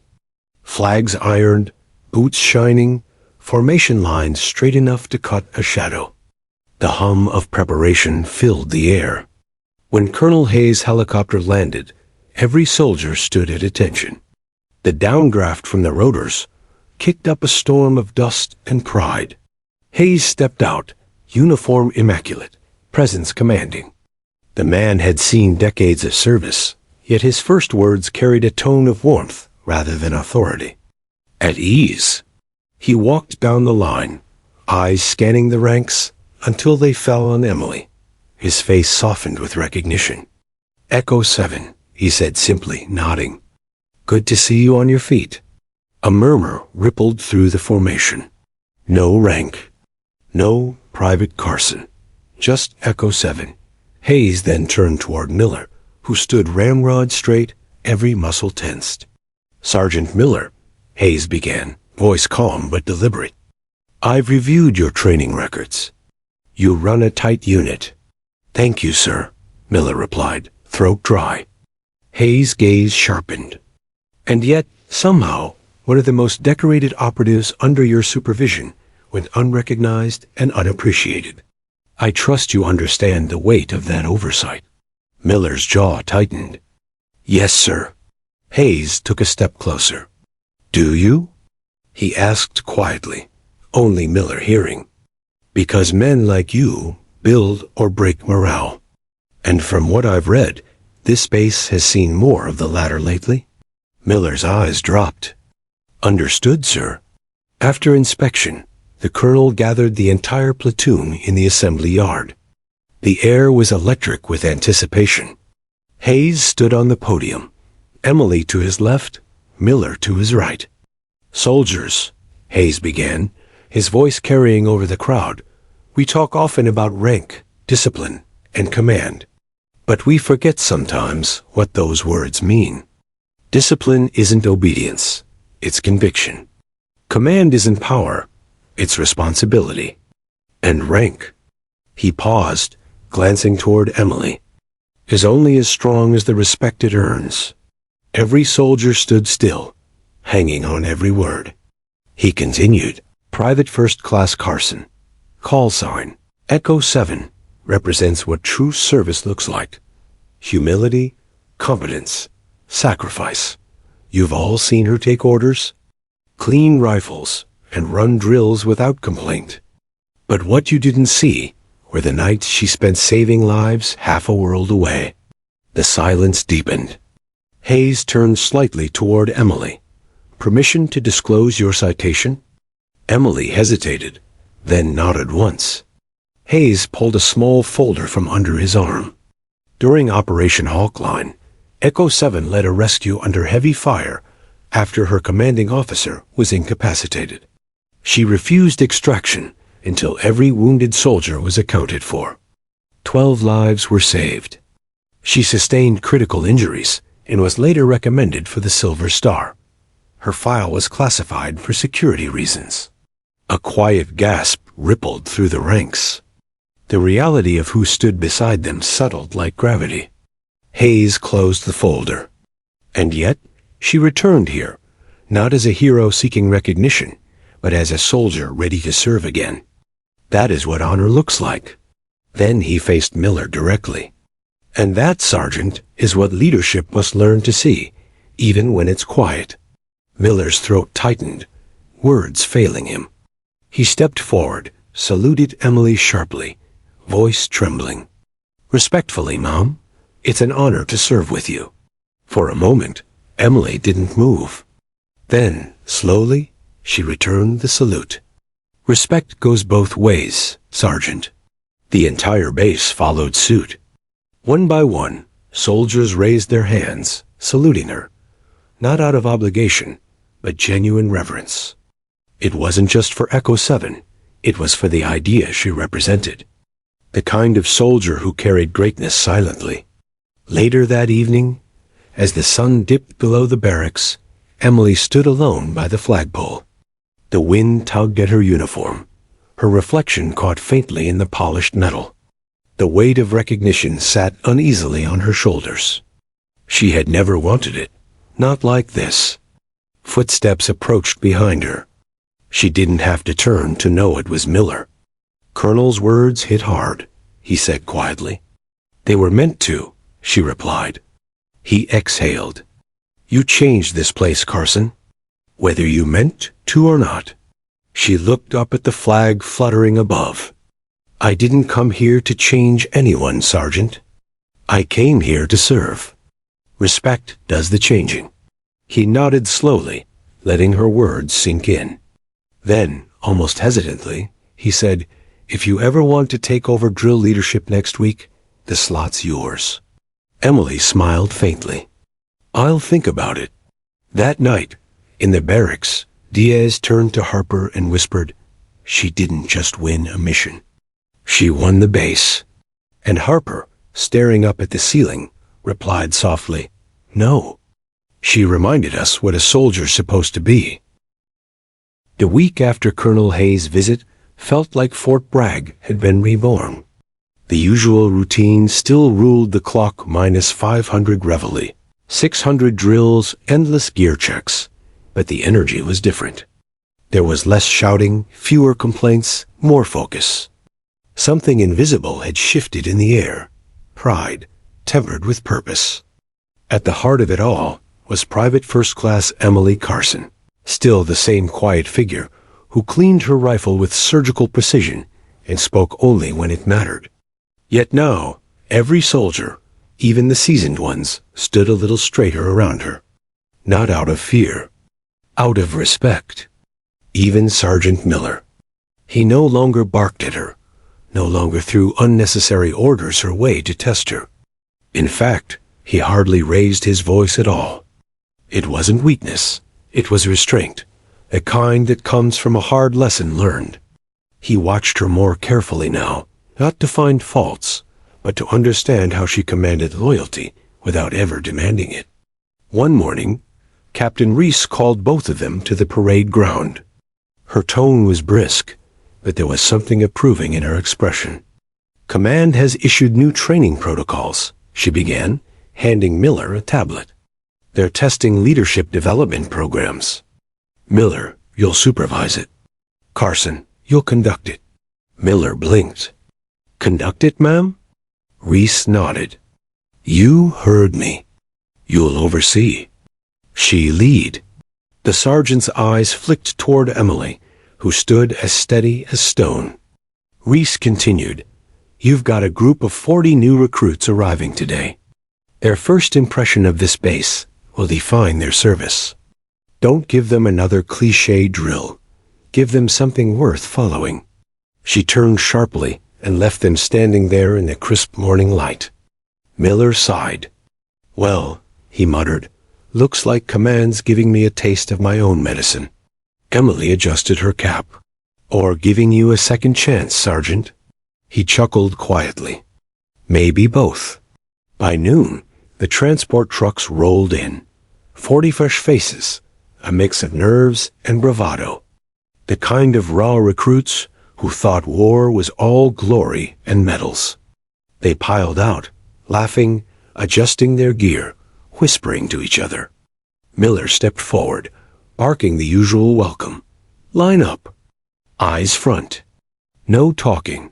Flags ironed, boots shining, formation lines straight enough to cut a shadow. The hum of preparation filled the air. When Colonel Hayes' helicopter landed, every soldier stood at attention. The downdraft from the rotors kicked up a storm of dust and pride. Hayes stepped out, uniform immaculate, presence commanding. The man had seen decades of service, yet his first words carried a tone of warmth rather than authority. At ease. He walked down the line, eyes scanning the ranks until they fell on Emily. His face softened with recognition. "Echo 7, he said simply, nodding. "Good to see you on your feet." A murmur rippled through the formation. No rank. No Private Carson. Just Echo 7. Hayes then turned toward Miller, who stood ramrod straight, every muscle tensed. "Sergeant Miller," Hayes began, voice calm but deliberate. "I've reviewed your training records. You run a tight unit." "Thank you, sir," Miller replied, throat dry. Hayes' gaze sharpened. "And yet, somehow, one of the most decorated operatives under your supervision went unrecognized and unappreciated. I trust you understand the weight of that oversight." Miller's jaw tightened. "Yes, sir." Hayes took a step closer. "Do you?" he asked quietly, only Miller hearing. "Because men like you build or break morale. And from what I've read, this base has seen more of the latter lately." Miller's eyes dropped. "Understood, sir." After inspection, the colonel gathered the entire platoon in the assembly yard. The air was electric with anticipation. Hayes stood on the podium, Emily to his left, Miller to his right. "Soldiers," Hayes began, his voice carrying over the crowd, "we talk often about rank, discipline, and command. But we forget sometimes what those words mean. Discipline isn't obedience, it's conviction. Command isn't power, it's responsibility. And rank," he paused, glancing toward Emily, "is only as strong as the respect it earns." Every soldier stood still, hanging on every word. He continued, "Private First Class Carson, call sign, Echo 7, represents what true service looks like. Humility, competence, sacrifice. You've all seen her take orders, clean rifles, and run drills without complaint. But what you didn't see were the nights she spent saving lives half a world away." The silence deepened. Hayes turned slightly toward Emily. "Permission to disclose your citation?" Emily hesitated, then nodded once. Hayes pulled a small folder from under his arm. During Operation Hawkline, Echo 7 led a rescue under heavy fire after her commanding officer was incapacitated. She refused extraction until every wounded soldier was accounted for. 12 lives were saved. She sustained critical injuries and was later recommended for the Silver Star. Her file was classified for security reasons. A quiet gasp rippled through the ranks. The reality of who stood beside them settled like gravity. Hayes closed the folder. And yet, she returned here, not as a hero seeking recognition, but as a soldier ready to serve again. That is what honor looks like. Then he faced Miller directly. "And that, Sergeant, is what leadership must learn to see, even when it's quiet." Miller's throat tightened, words failing him. He stepped forward, saluted Emily sharply, voice trembling. "Respectfully, Mom, it's an honor to serve with you." For a moment, Emily didn't move. Then, slowly, she returned the salute. "Respect goes both ways, Sergeant." The entire base followed suit. One by one, soldiers raised their hands, saluting her, not out of obligation, but genuine reverence. It wasn't just for Echo 7, it was for the idea she represented. The kind of soldier who carried greatness silently. Later that evening, as the sun dipped below the barracks, Emily stood alone by the flagpole. The wind tugged at her uniform. Her reflection caught faintly in the polished metal. The weight of recognition sat uneasily on her shoulders. She had never wanted it, not like this. Footsteps approached behind her. She didn't have to turn to know it was Miller. "Colonel's words hit hard," he said quietly. "They were meant to," she replied. He exhaled. "You changed this place, Carson, whether you meant to or not." She looked up at the flag fluttering above. "I didn't come here to change anyone, Sergeant. I came here to serve. Respect does the changing." He nodded slowly, letting her words sink in. Then, almost hesitantly, he said, "If you ever want to take over drill leadership next week, the slot's yours." Emily smiled faintly. "I'll think about it." That night, In the barracks, Diaz turned to Harper and whispered, "She didn't just win a mission. She won the base." And Harper, staring up at the ceiling, replied softly, "No. She reminded us what a soldier's supposed to be." The week after Colonel Hayes' visit felt like Fort Bragg had been reborn. The usual routine still ruled the clock, minus 500 reveille, 600 drills, endless gear checks, but the energy was different. There was less shouting, fewer complaints, more focus. Something invisible had shifted in the air, pride, tempered with purpose. At the heart of it all was Private First Class Emily Carson, still the same quiet figure who cleaned her rifle with surgical precision and spoke only when it mattered. Yet now, every soldier, even the seasoned ones, stood a little straighter around her. Not out of fear, out of respect. Even Sergeant Miller. He no longer barked at her, no longer threw unnecessary orders her way to test her. In fact, he hardly raised his voice at all. It wasn't weakness, it was restraint, a kind that comes from a hard lesson learned. He watched her more carefully now, not to find faults, but to understand how she commanded loyalty without ever demanding it. One morning, Captain Reese called both of them to the parade ground. Her tone was brisk, but there was something approving in her expression. "Command has issued new training protocols," she began, handing Miller a tablet. "They're testing leadership development programs. Miller, you'll supervise it. Carson, you'll conduct it." Miller blinked. "Conduct it, ma'am?" Reese nodded. "You heard me. You'll oversee. She lead." The sergeant's eyes flicked toward Emily, who stood as steady as stone. Reese continued, "You've got a group of 40 new recruits arriving today. Their first impression of this base will define their service. Don't give them another cliché drill. Give them something worth following." She turned sharply and left them standing there in the crisp morning light. Miller sighed. "Well," he muttered, "looks like command's giving me a taste of my own medicine." Emily adjusted her cap. "Or giving you a second chance, Sergeant." He chuckled quietly. "Maybe both." By noon, the transport trucks rolled in. 40 fresh faces, a mix of nerves and bravado. The kind of raw recruits who thought war was all glory and medals. They piled out, laughing, adjusting their gear, whispering to each other. Miller stepped forward, barking the usual welcome. "Line up. Eyes front. No talking."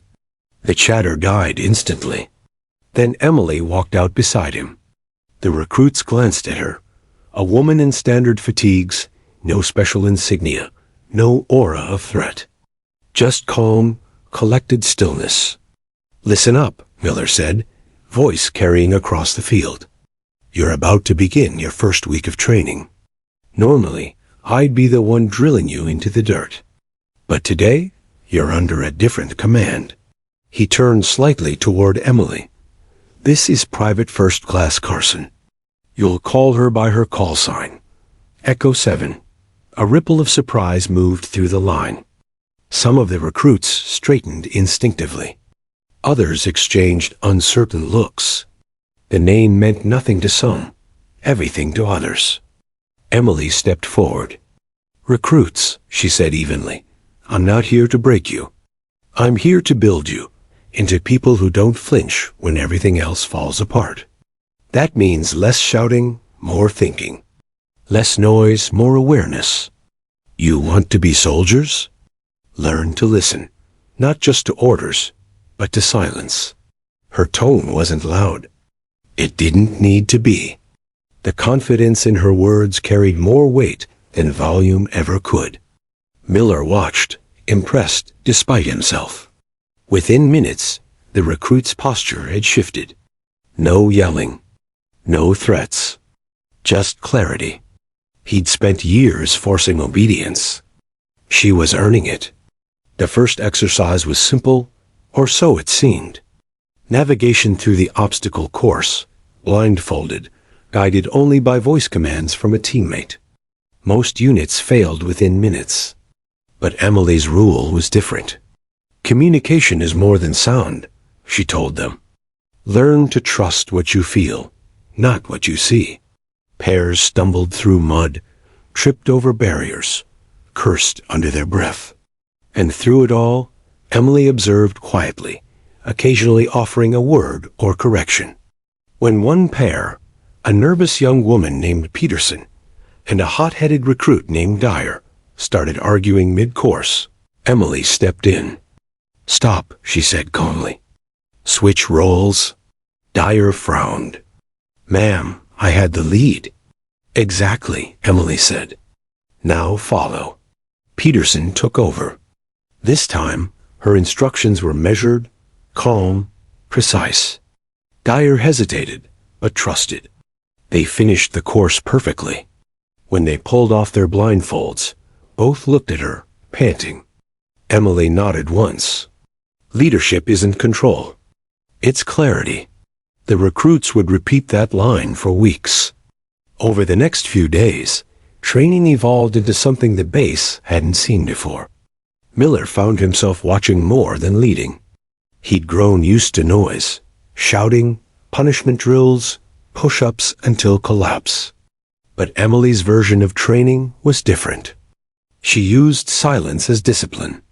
The chatter died instantly. Then Emily walked out beside him. The recruits glanced at her. A woman in standard fatigues, no special insignia, no aura of threat. Just calm, collected stillness. "Listen up," Miller said, voice carrying across the field. "You're about to begin your first week of training. Normally, I'd be the one drilling you into the dirt. But today, you're under a different command." He turned slightly toward Emily. "This is Private First Class Carson. You'll call her by her call sign. Echo 7. A ripple of surprise moved through the line. Some of the recruits straightened instinctively. Others exchanged uncertain looks. The name meant nothing to some, everything to others. Emily stepped forward. "Recruits," she said evenly, "I'm not here to break you. I'm here to build you into people who don't flinch when everything else falls apart. That means less shouting, more thinking. Less noise, more awareness. You want to be soldiers? Learn to listen, not just to orders, but to silence." Her tone wasn't loud. It didn't need to be. The confidence in her words carried more weight than volume ever could. Miller watched, impressed despite himself. Within minutes, the recruit's posture had shifted. No yelling, no threats, just clarity. He'd spent years forcing obedience. She was earning it. The first exercise was simple, or so it seemed. Navigation through the obstacle course, blindfolded, guided only by voice commands from a teammate. Most units failed within minutes. But Emily's rule was different. Communication is more than sound, she told them. Learn to trust what you feel, not what you see. Pairs stumbled through mud, tripped over barriers, cursed under their breath. And through it all, Emily observed quietly, occasionally offering a word or correction. When one pair, a nervous young woman named Peterson and a hot-headed recruit named Dyer, started arguing mid-course, Emily stepped in. "Stop," she said calmly. "Switch roles." Dyer frowned. "Ma'am, I had the lead." "Exactly," Emily said. "Now follow." Peterson took over. This time, her instructions were measured, calm, precise. Dyer hesitated, but trusted. They finished the course perfectly. When they pulled off their blindfolds, both looked at her, panting. Emily nodded once. Leadership isn't control. It's clarity. The recruits would repeat that line for weeks. Over the next few days, training evolved into something the base hadn't seen before. Miller found himself watching more than leading. He'd grown used to noise, shouting, punishment drills, push-ups until collapse. But Emily's version of training was different. She used silence as discipline,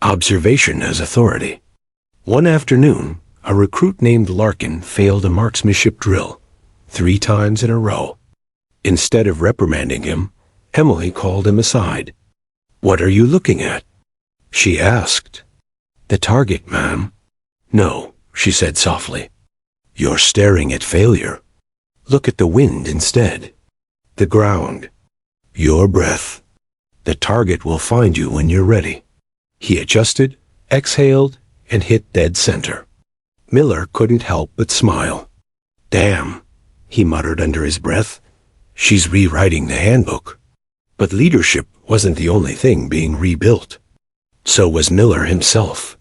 observation as authority. One afternoon, a recruit named Larkin failed a marksmanship drill 3 times in a row. Instead of reprimanding him, Emily called him aside. "What are you looking at?" she asked. "The target, ma'am." "No," she said softly. "You're staring at failure. Look at the wind instead. The ground. Your breath. The target will find you when you're ready." He adjusted, exhaled, and hit dead center. Miller couldn't help but smile. "Damn," he muttered under his breath. "She's rewriting the handbook." But leadership wasn't the only thing being rebuilt. So was Miller himself.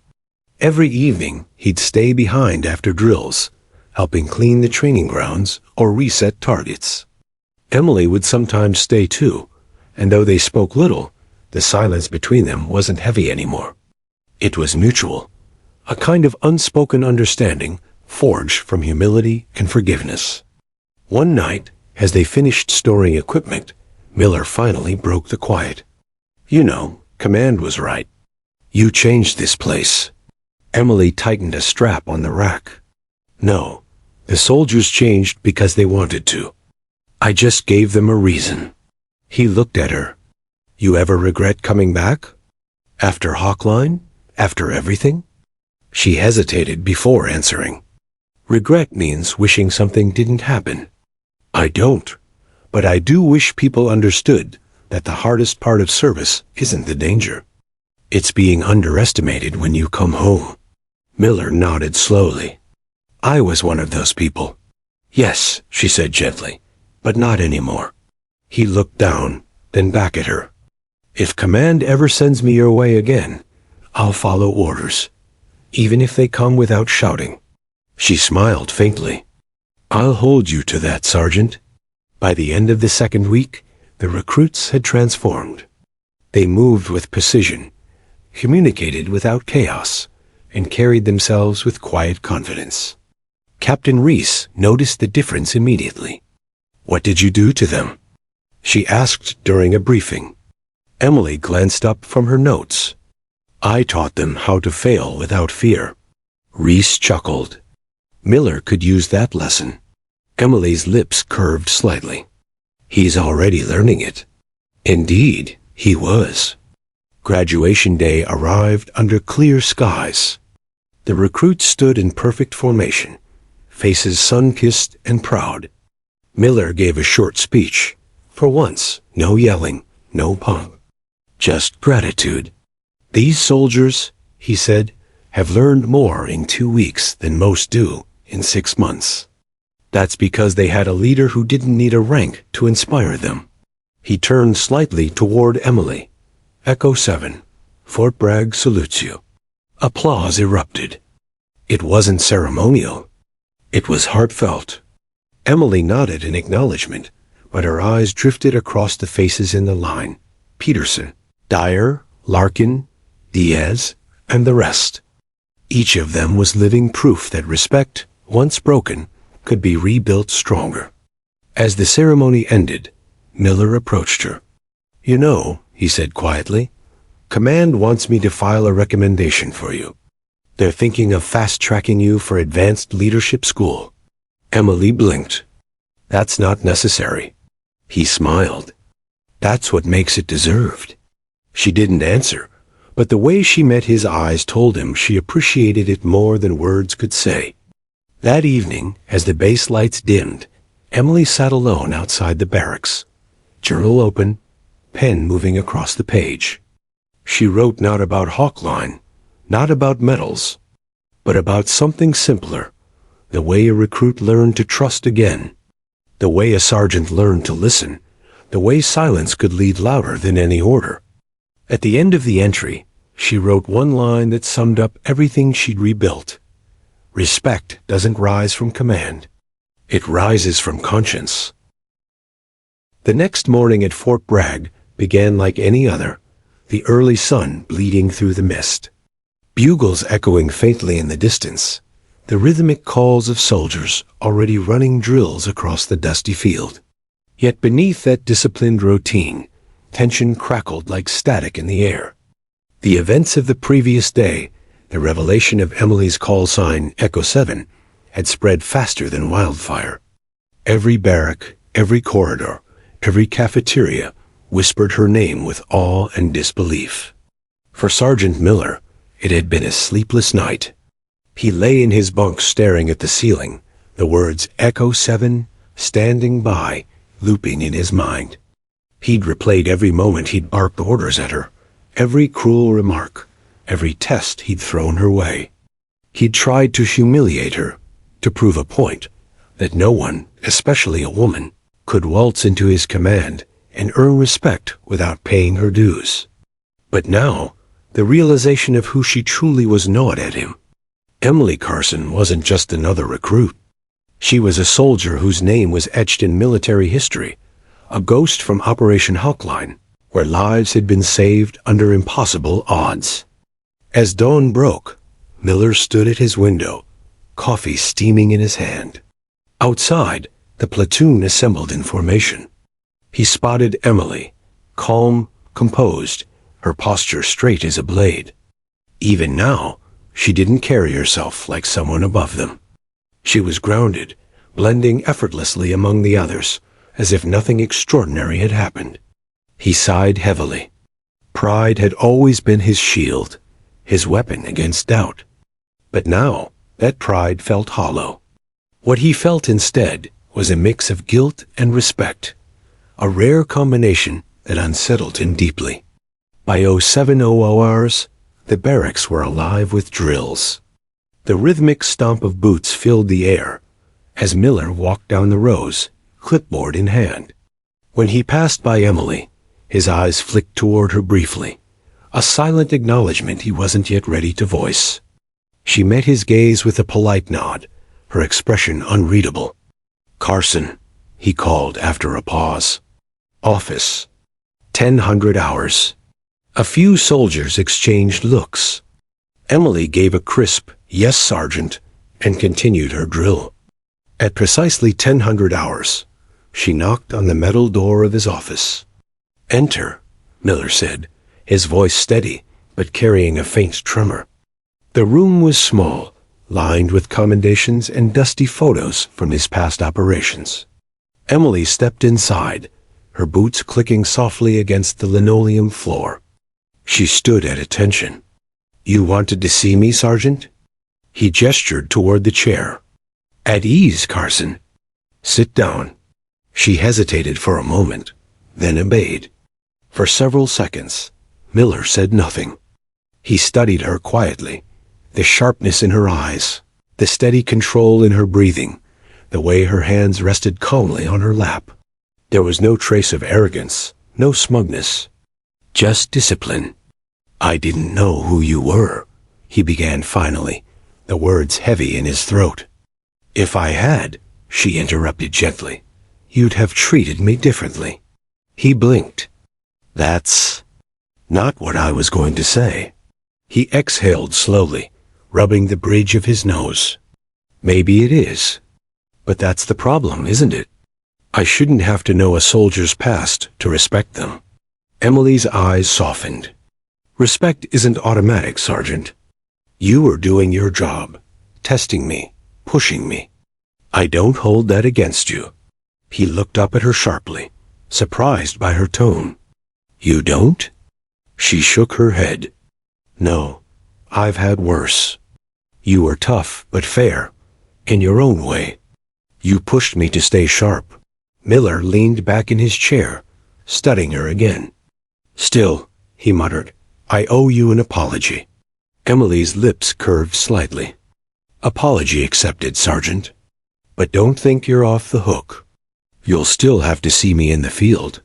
Every evening, he'd stay behind after drills, helping clean the training grounds or reset targets. Emily would sometimes stay too, and though they spoke little, the silence between them wasn't heavy anymore. It was mutual, a kind of unspoken understanding forged from humility and forgiveness. One night, as they finished storing equipment, Miller finally broke the quiet. "You know, Command was right. You changed this place." Emily tightened a strap on the rack. "No, the soldiers changed because they wanted to. I just gave them a reason." He looked at her. "You ever regret coming back? After Hawkline? After everything?" She hesitated before answering. "Regret means wishing something didn't happen." "I don't, but I do wish people understood that the hardest part of service isn't the danger. It's being underestimated when you come home." Miller nodded slowly. "I was one of those people." "Yes," she said gently, "but not anymore." He looked down, then back at her. "If Command ever sends me your way again, I'll follow orders, even if they come without shouting." She smiled faintly. "I'll hold you to that, Sergeant." By the end of the second week, the recruits had transformed. They moved with precision, communicated without chaos, and carried themselves with quiet confidence. Captain Reese noticed the difference immediately. "What did you do to them?" she asked during a briefing. Emily glanced up from her notes. "I taught them how to fail without fear." Reese chuckled. Miller could use that lesson. Emily's lips curved slightly. "He's already learning it." Indeed, he was. Graduation day arrived under clear skies. The recruits stood in perfect formation, faces sun-kissed and proud. Miller gave a short speech. For once, no yelling, no pomp. Just gratitude. "These soldiers," he said, "have learned more in 2 weeks than most do in 6 months. That's because they had a leader who didn't need a rank to inspire them." He turned slightly toward Emily. "Echo 7, Fort Bragg salutes you." Applause erupted. It wasn't ceremonial. It was heartfelt. Emily nodded in acknowledgement, but her eyes drifted across the faces in the line. Peterson, Dyer, Larkin, Diaz, and the rest. Each of them was living proof that respect, once broken, could be rebuilt stronger. As the ceremony ended, Miller approached her. "You know," he said quietly, "Command wants me to file a recommendation for you. They're thinking of fast-tracking you for advanced leadership school." Emily blinked. "That's not necessary." He smiled. "That's what makes it deserved." She didn't answer, but the way she met his eyes told him she appreciated it more than words could say. That evening, as the base lights dimmed, Emily sat alone outside the barracks. Journal open, pen moving across the page. She wrote not about Hawkline, not about medals, but about something simpler, the way a recruit learned to trust again, the way a sergeant learned to listen, the way silence could lead louder than any order. At the end of the entry, she wrote one line that summed up everything she'd rebuilt. Respect doesn't rise from command. It rises from conscience. The next morning at Fort Bragg began like any other, the early sun bleeding through the mist. Bugles echoing faintly in the distance, the rhythmic calls of soldiers already running drills across the dusty field. Yet beneath that disciplined routine, tension crackled like static in the air. The events of the previous day, the revelation of Emily's call sign Echo 7, had spread faster than wildfire. Every barrack, every corridor, every cafeteria whispered her name with awe and disbelief. For Sergeant Miller, it had been a sleepless night. He lay in his bunk staring at the ceiling, the words Echo 7, standing by, looping in his mind. He'd replayed every moment he'd barked orders at her, every cruel remark, every test he'd thrown her way. He'd tried to humiliate her, to prove a point, that no one, especially a woman, could waltz into his command and earn respect without paying her dues. But now, the realization of who she truly was gnawed at him. Emily Carson wasn't just another recruit. She was a soldier whose name was etched in military history, a ghost from Operation Hawkline, where lives had been saved under impossible odds. As dawn broke, Miller stood at his window, coffee steaming in his hand. Outside, the platoon assembled in formation. He spotted Emily, calm, composed, her posture straight as a blade. Even now, she didn't carry herself like someone above them. She was grounded, blending effortlessly among the others, as if nothing extraordinary had happened. He sighed heavily. Pride had always been his shield, his weapon against doubt. But now, that pride felt hollow. What he felt instead was a mix of guilt and respect, a rare combination that unsettled him deeply. By 0700 hours, the barracks were alive with drills. The rhythmic stomp of boots filled the air as Miller walked down the rows, clipboard in hand. When he passed by Emily, his eyes flicked toward her briefly, a silent acknowledgement he wasn't yet ready to voice. She met his gaze with a polite nod, her expression unreadable. "Carson," he called after a pause. "Office. 1000 hours." A few soldiers exchanged looks. Emily gave a crisp, "Yes, Sergeant," and continued her drill. At precisely 1000 hours, she knocked on the metal door of his office. "Enter," Miller said, his voice steady, but carrying a faint tremor. The room was small, lined with commendations and dusty photos from his past operations. Emily stepped inside, her boots clicking softly against the linoleum floor. She stood at attention. "You wanted to see me, Sergeant?" He gestured toward the chair. "At ease, Carson. Sit down." She hesitated for a moment, then obeyed. For several seconds, Miller said nothing. He studied her quietly, the sharpness in her eyes, the steady control in her breathing, the way her hands rested calmly on her lap. There was no trace of arrogance, no smugness, just discipline. "I didn't know who you were," he began finally, the words heavy in his throat. "If I had," she interrupted gently, you'd have treated me differently." He blinked. "That's not what I was going to say." He exhaled slowly, rubbing the bridge of his nose. "Maybe it is. But that's the problem, isn't it? I shouldn't have to know a soldier's past to respect them." Emily's eyes softened. "Respect isn't automatic, Sergeant. You were doing your job, testing me, pushing me. I don't hold that against you." He looked up at her sharply, surprised by her tone. "You don't?" She shook her head. "No, I've had worse. You were tough but fair, in your own way. You pushed me to stay sharp." Miller leaned back in his chair, studying her again. "Still," he muttered, "I owe you an apology." Emily's lips curved slightly. "Apology accepted, Sergeant. But don't think you're off the hook. You'll still have to see me in the field."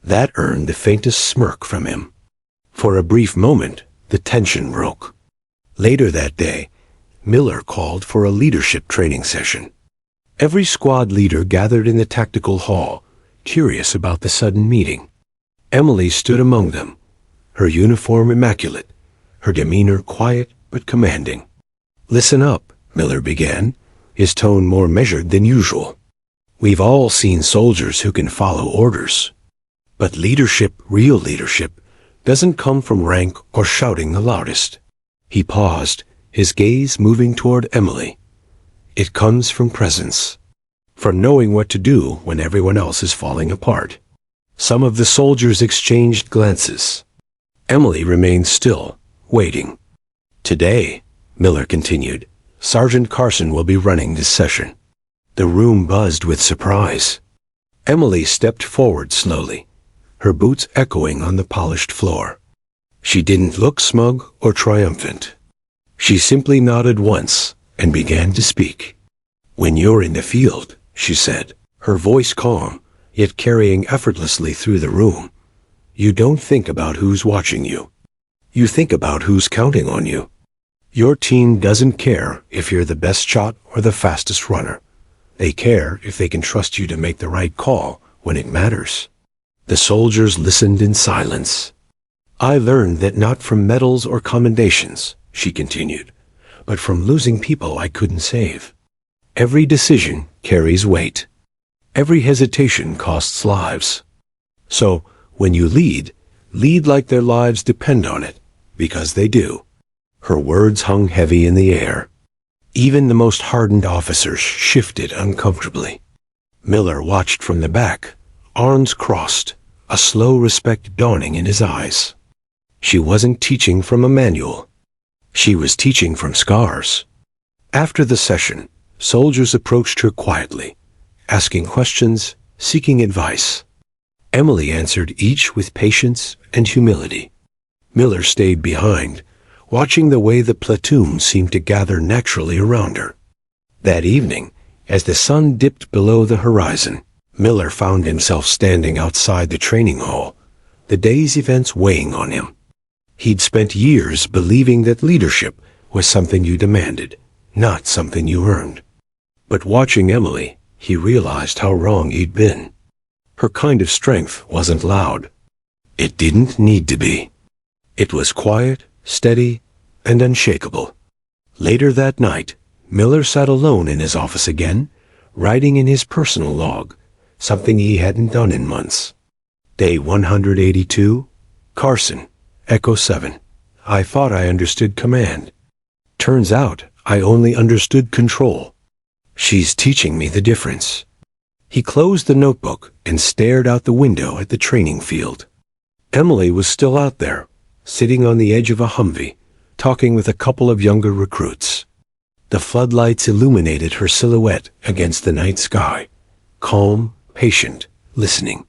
That earned the faintest smirk from him. For a brief moment, the tension broke. Later that day, Miller called for a leadership training session. Every squad leader gathered in the tactical hall, curious about the sudden meeting. Emily stood among them, her uniform immaculate, her demeanor quiet but commanding. "Listen up," Miller began, his tone more measured than usual. "We've all seen soldiers who can follow orders. But leadership, real leadership, doesn't come from rank or shouting the loudest." He paused, his gaze moving toward Emily. "It comes from presence, from knowing what to do when everyone else is falling apart." Some of the soldiers exchanged glances. Emily remained still, waiting. "Today," Miller continued, "Sergeant Carson will be running this session." The room buzzed with surprise. Emily stepped forward slowly, her boots echoing on the polished floor. She didn't look smug or triumphant. She simply nodded once and began to speak. "When you're in the field," she said, her voice calm, yet carrying effortlessly through the room, "you don't think about who's watching you. You think about who's counting on you. Your team doesn't care if you're the best shot or the fastest runner. They care if they can trust you to make the right call when it matters." The soldiers listened in silence. "I learned that not from medals or commendations," she continued, "but from losing people I couldn't save. Every decision carries weight. Every hesitation costs lives. So, when you lead like their lives depend on it, because they do." Her words hung heavy in the air. Even the most hardened officers shifted uncomfortably. Miller watched from the back, arms crossed, a slow respect dawning in his eyes. She wasn't teaching from a manual. She was teaching from scars. After the session, soldiers approached her quietly, asking questions, seeking advice. Emily answered each with patience and humility. Miller stayed behind, watching the way the platoon seemed to gather naturally around her. That evening, as the sun dipped below the horizon, Miller found himself standing outside the training hall, the day's events weighing on him. He'd spent years believing that leadership was something you demanded, not something you earned. But watching Emily, he realized how wrong he'd been. Her kind of strength wasn't loud. It didn't need to be. It was quiet, steady, and unshakable. Later that night, Miller sat alone in his office again, writing in his personal log, something he hadn't done in months. Day 182, Carson, Echo 7. I thought I understood command. Turns out I only understood control. She's teaching me the difference. He closed the notebook and stared out the window at the training field. Emily was still out there, sitting on the edge of a Humvee, talking with a couple of younger recruits. The floodlights illuminated her silhouette against the night sky, calm, patient, listening.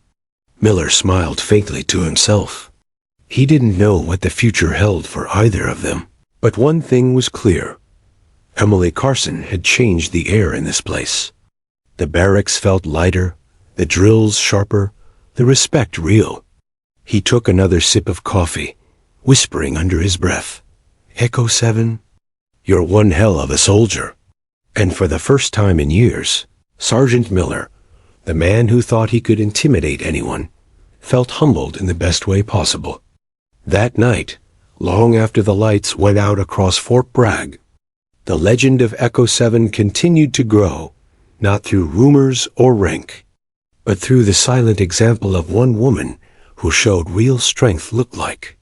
Miller smiled faintly to himself. He didn't know what the future held for either of them, but one thing was clear. Emily Carson had changed the air in this place. The barracks felt lighter, the drills sharper, the respect real. He took another sip of coffee, whispering under his breath, Echo 7, you're one hell of a soldier. And for the first time in years, Sergeant Miller, The man who thought he could intimidate anyone felt humbled in the best way possible. That night, long after the lights went out across Fort Bragg, the legend of Echo 7 continued to grow, not through rumors or rank, but through the silent example of one woman who showed real strength looked like.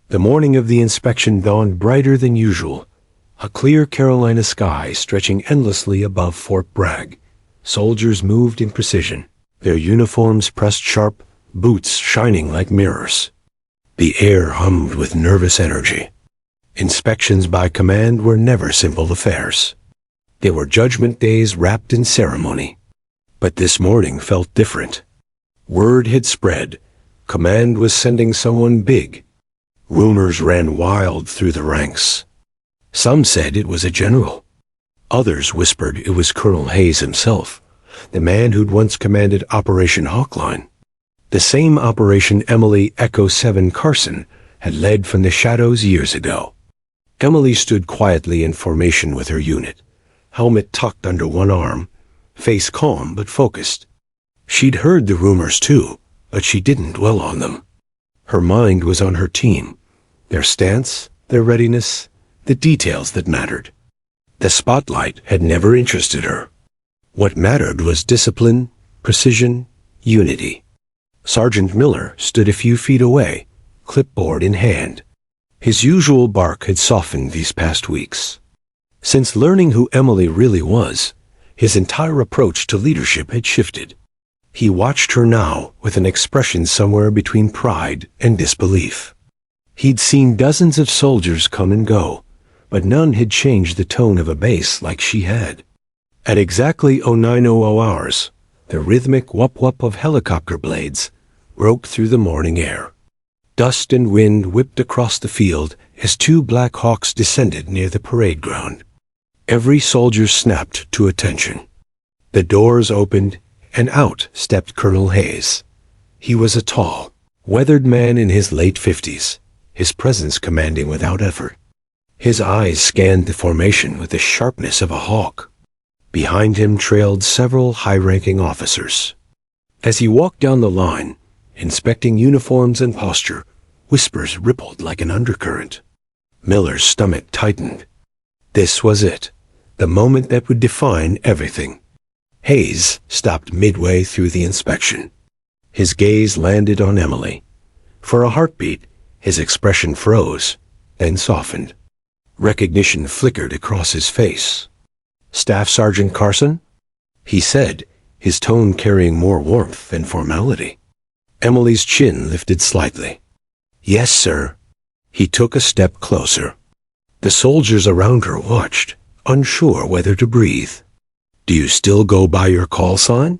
The morning of the inspection dawned brighter than usual, a clear Carolina sky stretching endlessly above Fort Bragg. Soldiers moved in precision, their uniforms pressed sharp, boots shining like mirrors. The air hummed with nervous energy. Inspections by command were never simple affairs. They were judgment days wrapped in ceremony. But this morning felt different. Word had spread. Command was sending someone big. Rumors ran wild through the ranks. Some said it was a general. Others whispered it was Colonel Hayes himself, the man who'd once commanded Operation Hawkline. The same operation Emily Echo 7 Carson had led from the shadows years ago. Emily stood quietly in formation with her unit, helmet tucked under one arm, face calm but focused. She'd heard the rumors too, but she didn't dwell on them. Her mind was on her team, their stance, their readiness, the details that mattered. The spotlight had never interested her. What mattered was discipline, precision, unity. Sergeant Miller stood a few feet away, clipboard in hand. His usual bark had softened these past weeks. Since learning who Emily really was, his entire approach to leadership had shifted. He watched her now with an expression somewhere between pride and disbelief. He'd seen dozens of soldiers come and go, but none had changed the tone of a base like she had. At exactly 0900 hours, the rhythmic whoop-whoop of helicopter blades broke through the morning air. Dust and wind whipped across the field as two Black Hawks descended near the parade ground. Every soldier snapped to attention. The doors opened, and out stepped Colonel Hayes. He was a tall, weathered man in his late 50s, his presence commanding without effort. His eyes scanned the formation with the sharpness of a hawk. Behind him trailed several high-ranking officers. As he walked down the line, inspecting uniforms and posture, whispers rippled like an undercurrent. Miller's stomach tightened. This was it, the moment that would define everything. Hayes stopped midway through the inspection. His gaze landed on Emily. For a heartbeat, his expression froze, then softened. Recognition flickered across his face. "Staff Sergeant Carson?" he said, his tone carrying more warmth than formality. Emily's chin lifted slightly. "Yes, sir." He took a step closer. The soldiers around her watched, unsure whether to breathe. "Do you still go by your call sign?"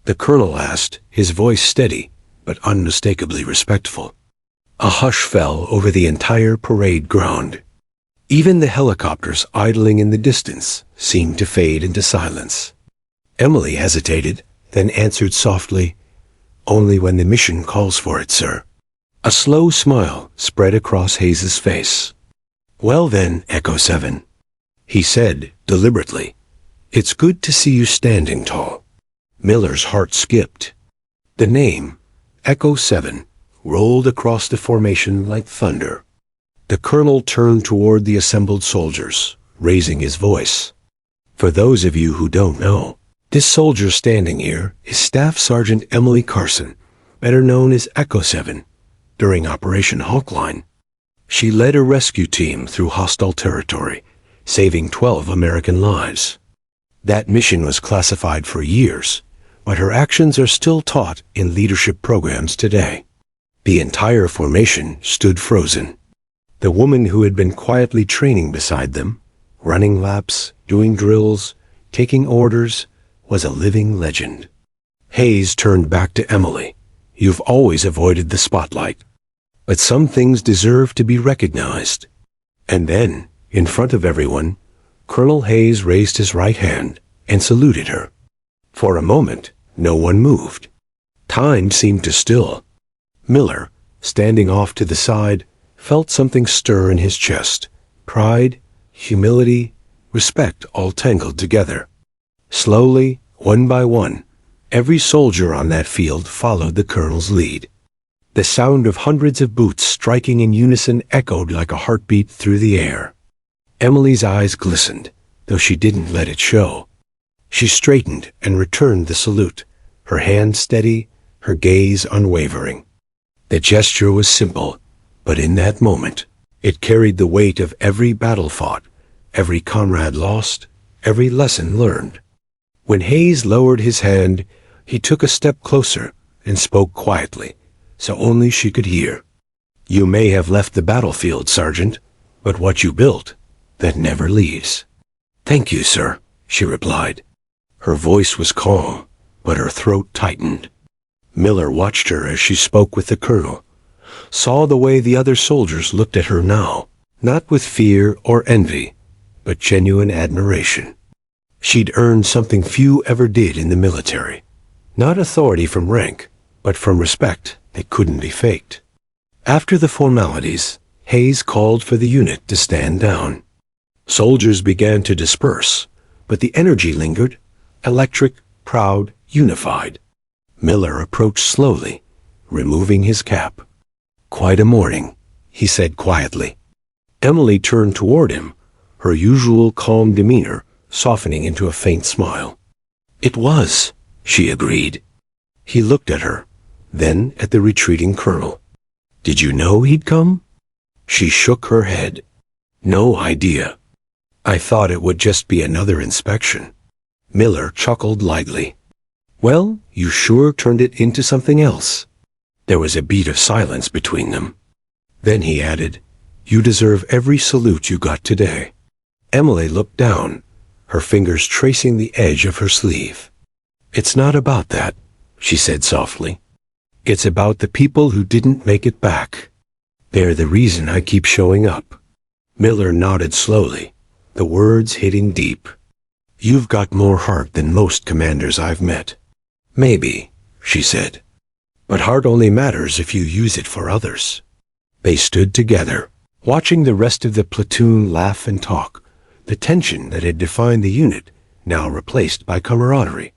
the colonel asked, his voice steady, but unmistakably respectful. A hush fell over the entire parade ground. Even the helicopters idling in the distance seemed to fade into silence. Emily hesitated, then answered softly, "Only when the mission calls for it, sir." A slow smile spread across Hayes's face. "Well then, Echo 7, he said deliberately, "it's good to see you standing tall." Miller's heart skipped. The name, Echo 7, rolled across the formation like thunder. The colonel turned toward the assembled soldiers, raising his voice. "For those of you who don't know, this soldier standing here is Staff Sergeant Emily Carson, better known as Echo 7, during Operation Hawkline. She led a rescue team through hostile territory, saving 12 American lives. That mission was classified for years, but her actions are still taught in leadership programs today." The entire formation stood frozen. The woman who had been quietly training beside them, running laps, doing drills, taking orders, was a living legend. Hayes turned back to Emily. "You've always avoided the spotlight, but some things deserve to be recognized." And then, in front of everyone, Colonel Hayes raised his right hand and saluted her. For a moment, no one moved. Time seemed to still. Miller, standing off to the side, felt something stir in his chest. Pride, humility, respect all tangled together. Slowly, one by one, Every soldier on that field followed the colonel's lead. The sound of hundreds of boots striking in unison echoed like a heartbeat through the air. Emily's eyes glistened, though she didn't let it show. She straightened and returned the salute, her hand steady, her gaze unwavering. The gesture was simple, but in that moment, it carried the weight of every battle fought, every comrade lost, every lesson learned. When Hayes lowered his hand, he took a step closer and spoke quietly, so only she could hear. "You may have left the battlefield, Sergeant, but what you built, that never leaves." "Thank you, sir," she replied. Her voice was calm, but her throat tightened. Miller watched her as she spoke with the colonel, saw the way the other soldiers looked at her now, not with fear or envy, but genuine admiration. She'd earned something few ever did in the military. Not authority from rank, but from respect that couldn't be faked. After the formalities, Hayes called for the unit to stand down. Soldiers began to disperse, but the energy lingered, electric, proud, unified. Miller approached slowly, removing his cap. "Quite a morning," he said quietly. Emily turned toward him, her usual calm demeanor softening into a faint smile. "It was," she agreed. He looked at her, then at the retreating colonel. "Did you know he'd come?" She shook her head. "No idea. I thought it would just be another inspection." Miller chuckled lightly. "Well, you sure turned it into something else." There was a beat of silence between them. Then he added, "You deserve every salute you got today." Emily looked down, her fingers tracing the edge of her sleeve. "It's not about that," she said softly. "It's about the people who didn't make it back. They're the reason I keep showing up." Miller nodded slowly, the words hitting deep. "You've got more heart than most commanders I've met." "Maybe," she said. "But heart only matters if you use it for others." They stood together, watching the rest of the platoon laugh and talk, the tension that had defined the unit now replaced by camaraderie.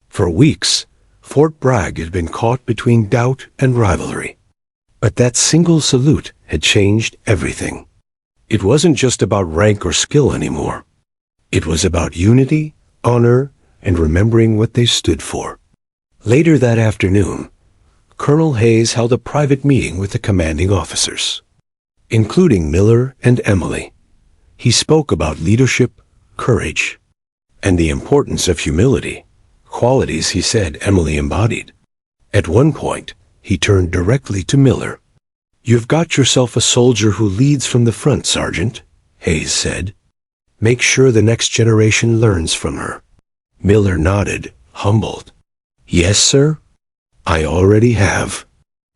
For weeks, Fort Bragg had been caught between doubt and rivalry. But that single salute had changed everything. It wasn't just about rank or skill anymore. It was about unity, honor, and remembering what they stood for. Later that afternoon, Colonel Hayes held a private meeting with the commanding officers, including Miller and Emily. He spoke about leadership, courage, and the importance of humility, qualities he said Emily embodied. At one point, he turned directly to Miller. "You've got yourself a soldier who leads from the front, Sergeant," Hayes said. "Make sure the next generation learns from her." Miller nodded, humbled. "Yes, sir. I already have."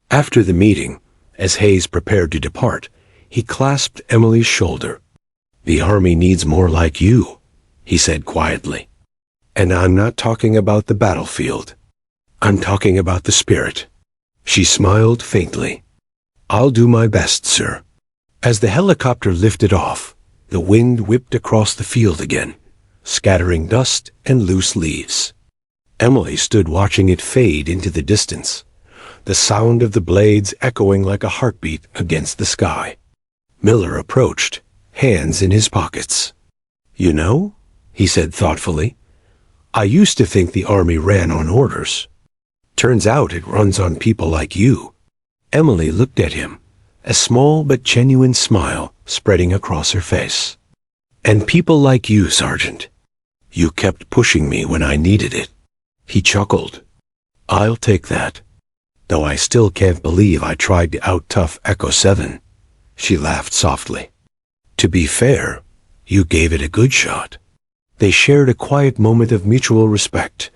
After the meeting, as Hayes prepared to depart, he clasped Emily's shoulder. "The Army needs more like you," he said quietly. "And I'm not talking about the battlefield. I'm talking about the spirit." She smiled faintly. "I'll do my best, sir." As the helicopter lifted off, the wind whipped across the field again, scattering dust and loose leaves. Emily stood watching it fade into the distance, the sound of the blades echoing like a heartbeat against the sky. Miller approached, hands in his pockets. "You know," he said thoughtfully, "I used to think the Army ran on orders. Turns out it runs on people like you." Emily looked at him, a small but genuine smile spreading across her face. "And people like you, Sergeant. You kept pushing me when I needed it." He chuckled. "I'll take that. Though I still can't believe I tried to out-tough Echo 7. She laughed softly. "To be fair, you gave it a good shot." They shared a quiet moment of mutual respect.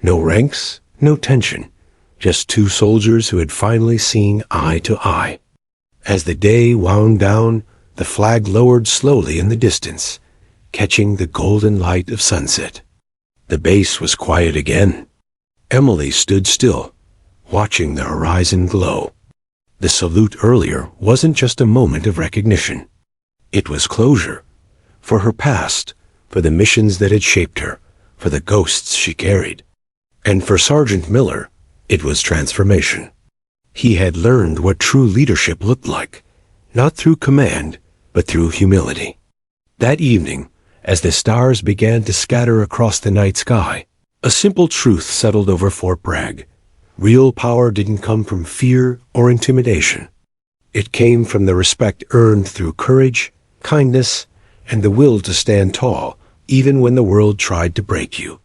No ranks, no tension. Just two soldiers who had finally seen eye to eye. As the day wound down, the flag lowered slowly in the distance, catching the golden light of sunset. The base was quiet again. Emily stood still, watching the horizon glow. The salute earlier wasn't just a moment of recognition. It was closure. For her past, for the missions that had shaped her, for the ghosts she carried. And for Sergeant Miller, it was transformation. He had learned what true leadership looked like, not through command, but through humility. That evening, as the stars began to scatter across the night sky, a simple truth settled over Fort Bragg. Real power didn't come from fear or intimidation. It came from the respect earned through courage, kindness, and the will to stand tall, even when the world tried to break you.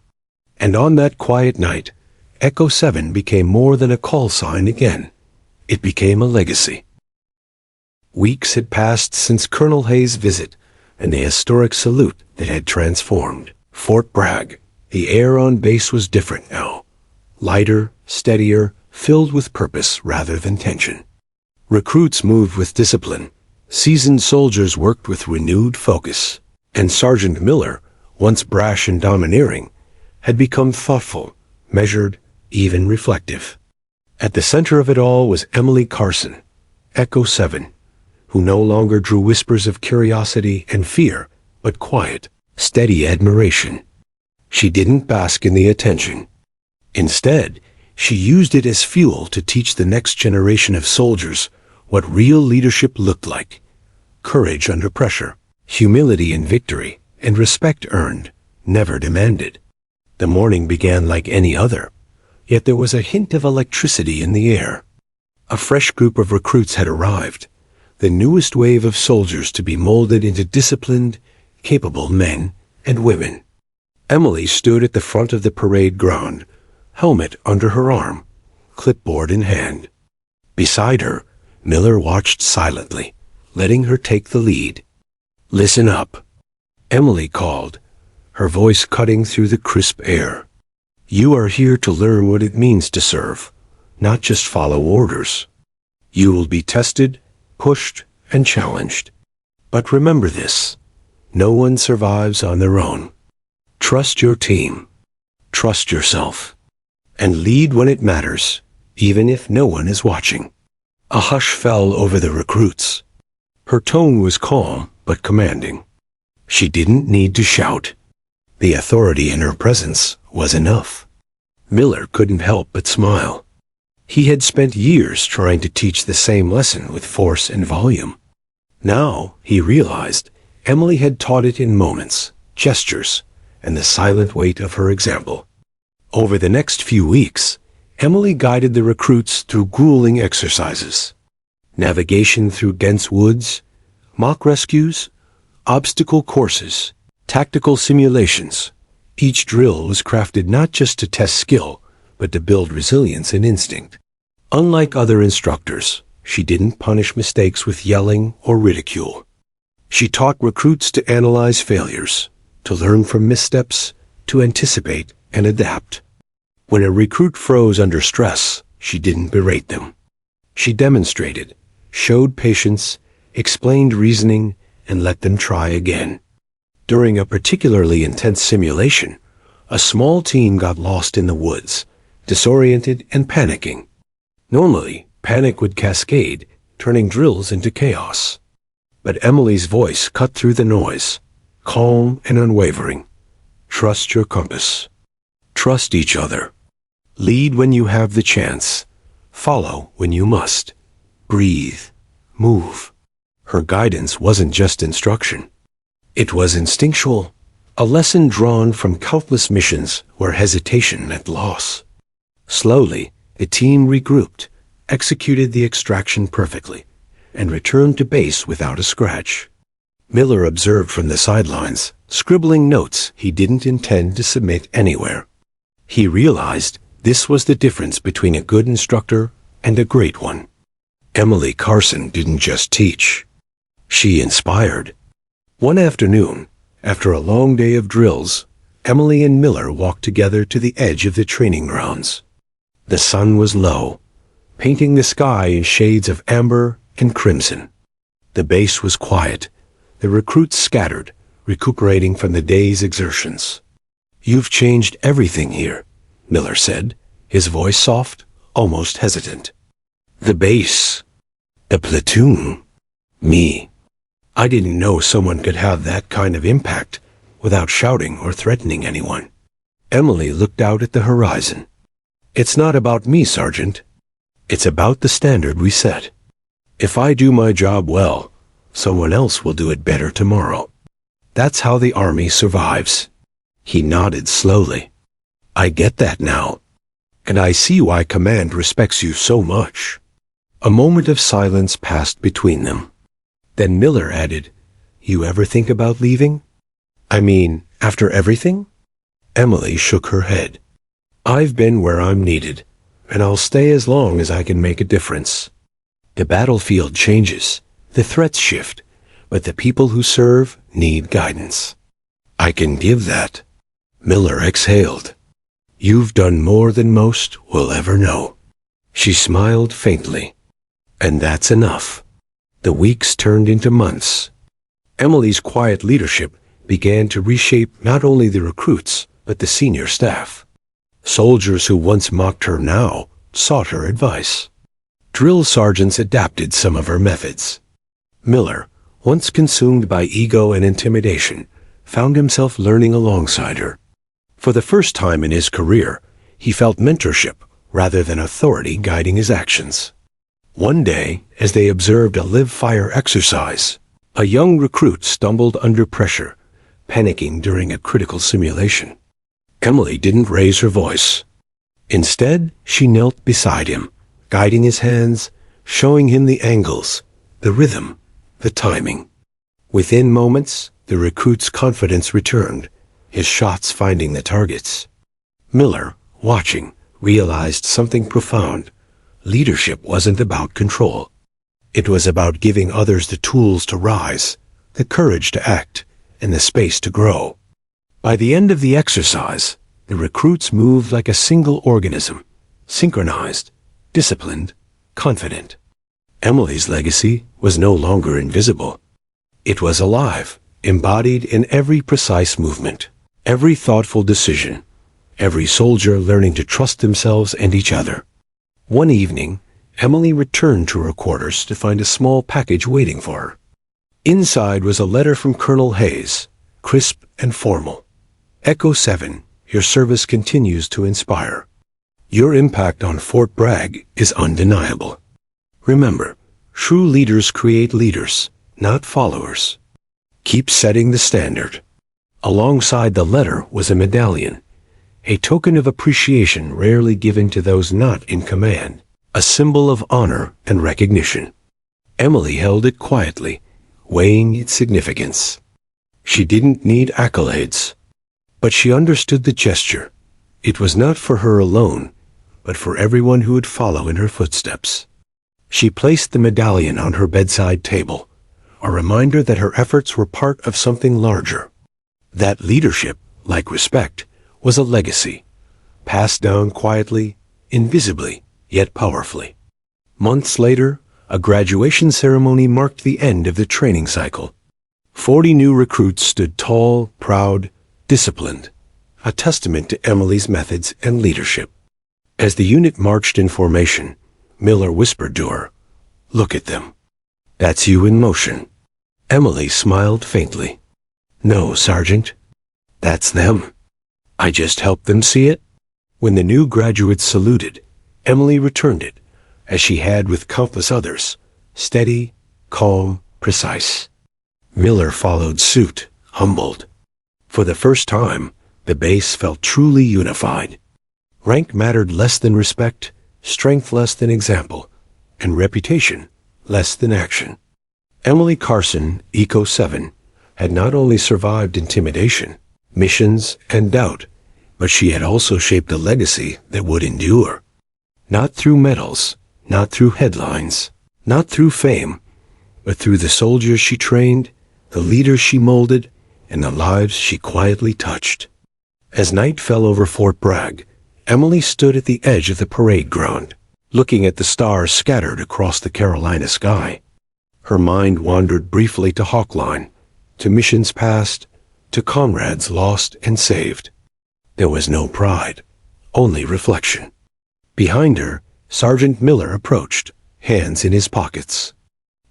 And on that quiet night, Echo 7 became more than a call sign again. It became a legacy. Weeks had passed since Colonel Hayes' visit and the historic salute that had transformed Fort Bragg. The air on base was different now. Lighter, steadier, filled with purpose rather than tension. Recruits moved with discipline. Seasoned soldiers worked with renewed focus. And Sergeant Miller, once brash and domineering, had become thoughtful, measured, even reflective. At the center of it all was Emily Carson, Echo 7, who no longer drew whispers of curiosity and fear, but quiet, steady admiration. She didn't bask in the attention. Instead, she used it as fuel to teach the next generation of soldiers what real leadership looked like: courage under pressure, humility in victory, and respect earned, never demanded. The morning began like any other, yet there was a hint of electricity in the air. A fresh group of recruits had arrived, the newest wave of soldiers to be molded into disciplined, capable men and women. Emily stood at the front of the parade ground, helmet under her arm, clipboard in hand. Beside her, Miller watched silently, letting her take the lead. "Listen up," Emily called, her voice cutting through the crisp air. "You are here to learn what it means to serve, not just follow orders. You will be tested, pushed, and challenged. But remember this: no one survives on their own. Trust your team. Trust yourself. And lead when it matters, even if no one is watching." A hush fell over the recruits. Her tone was calm but commanding. She didn't need to shout. The authority in her presence was enough. Miller couldn't help but smile. He had spent years trying to teach the same lesson with force and volume. Now, he realized, Emily had taught it in moments, gestures, and the silent weight of her example. Over the next few weeks, Emily guided the recruits through grueling exercises: navigation through dense woods, mock rescues, obstacle courses, tactical simulations. Each drill was crafted not just to test skill, but to build resilience and instinct. Unlike other instructors, she didn't punish mistakes with yelling or ridicule. She taught recruits to analyze failures, to learn from missteps, to anticipate and adapt. When a recruit froze under stress, she didn't berate them. She demonstrated, showed patience, explained reasoning, and let them try again. During a particularly intense simulation, a small team got lost in the woods, disoriented and panicking. Normally, panic would cascade, turning drills into chaos. But Emily's voice cut through the noise, calm and unwavering. Trust your compass. Trust each other. Lead when you have the chance. Follow when you must. Breathe. Move. Her guidance wasn't just instruction. It was instinctual, a lesson drawn from countless missions where hesitation meant loss. Slowly, the team regrouped, executed the extraction perfectly, and returned to base without a scratch. Miller observed from the sidelines, scribbling notes he didn't intend to submit anywhere. He realized this was the difference between a good instructor and a great one. Emily Carson didn't just teach. She inspired. One afternoon, after a long day of drills, Emily and Miller walked together to the edge of the training grounds. The sun was low, painting the sky in shades of amber and crimson. The base was quiet, the recruits scattered, recuperating from the day's exertions. "You've changed everything here," Miller said, his voice soft, almost hesitant. "The base, the platoon, me. I didn't know someone could have that kind of impact without shouting or threatening anyone." Emily looked out at the horizon. It's not about me, Sergeant. It's about the standard we set. If I do my job well, someone else will do it better tomorrow. That's how the Army survives. He nodded slowly. I get that now. And I see why Command respects you so much. A moment of silence passed between them. Then Miller added, You ever think about leaving? I mean, after everything? Emily shook her head. I've been where I'm needed, and I'll stay as long as I can make a difference. The battlefield changes, the threats shift, but the people who serve need guidance. I can give that. Miller exhaled. You've done more than most will ever know. She smiled faintly. And that's enough. The weeks turned into months. Emily's quiet leadership began to reshape not only the recruits, but the senior staff. Soldiers who once mocked her now sought her advice. Drill sergeants adapted some of her methods. Miller, once consumed by ego and intimidation, found himself learning alongside her. For the first time in his career, he felt mentorship rather than authority guiding his actions. One day, as they observed a live-fire exercise, a young recruit stumbled under pressure, panicking during a critical simulation. Emily didn't raise her voice. Instead, she knelt beside him, guiding his hands, showing him the angles, the rhythm, the timing. Within moments, the recruit's confidence returned, his shots finding the targets. Miller, watching, realized something profound. Leadership wasn't about control. It was about giving others the tools to rise, the courage to act, and the space to grow. By the end of the exercise, the recruits moved like a single organism, synchronized, disciplined, confident. Emily's legacy was no longer invisible. It was alive, embodied in every precise movement, every thoughtful decision, every soldier learning to trust themselves and each other. One evening, Emily returned to her quarters to find a small package waiting for her. Inside was a letter from Colonel Hayes, crisp and formal. Echo 7, your service continues to inspire. Your impact on Fort Bragg is undeniable. Remember, true leaders create leaders, not followers. Keep setting the standard. Alongside the letter was a medallion, a token of appreciation rarely given to those not in command, a symbol of honor and recognition. Emily held it quietly, weighing its significance. She didn't need accolades, but she understood the gesture. It was not for her alone, but for everyone who would follow in her footsteps. She placed the medallion on her bedside table, a reminder that her efforts were part of something larger. That leadership, like respect, was a legacy, passed down quietly, invisibly, yet powerfully. Months later, a graduation ceremony marked the end of the training cycle. 40 new recruits stood tall, proud, disciplined, a testament to Emily's methods and leadership. As the unit marched in formation, Miller whispered to her, "Look at them. That's you in motion." Emily smiled faintly. "No, Sergeant. That's them. I just helped them see it." When the new graduates saluted, Emily returned it, as she had with countless others, steady, calm, precise. Miller followed suit, humbled. For the first time, the base felt truly unified. Rank mattered less than respect, strength less than example, and reputation less than action. Emily Carson, Eco 7, had not only survived intimidation, missions, and doubt, but she had also shaped a legacy that would endure. Not through medals, not through headlines, not through fame, but through the soldiers she trained, the leaders she molded, and the lives she quietly touched. As night fell over Fort Bragg, Emily stood at the edge of the parade ground, looking at the stars scattered across the Carolina sky. Her mind wandered briefly to Hawkline, to missions past, to comrades lost and saved. There was no pride, only reflection. Behind her, Sergeant Miller approached, hands in his pockets.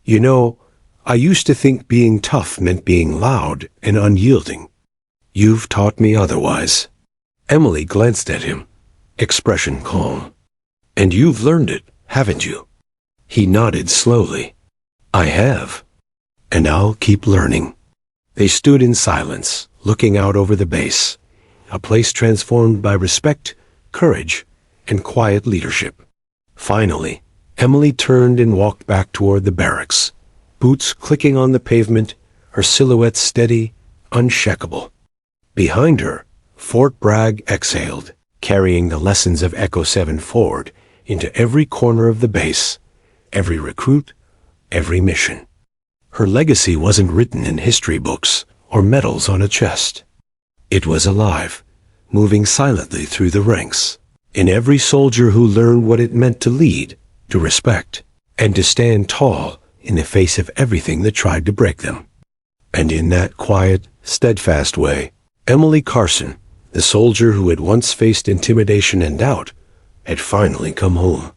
"You know, I used to think being tough meant being loud and unyielding. You've taught me otherwise." Emily glanced at him, expression calm. "And you've learned it, haven't you?" He nodded slowly. "I have. And I'll keep learning." They stood in silence, looking out over the base, a place transformed by respect, courage, and quiet leadership. Finally, Emily turned and walked back toward the barracks, boots clicking on the pavement, her silhouette steady, unshakable. Behind her, Fort Bragg exhaled, carrying the lessons of Echo 7 forward into every corner of the base, every recruit, every mission. Her legacy wasn't written in history books or medals on a chest. It was alive, moving silently through the ranks, in every soldier who learned what it meant to lead, to respect, and to stand tall in the face of everything that tried to break them. And in that quiet, steadfast way, Emily Carson, the soldier who had once faced intimidation and doubt, had finally come home.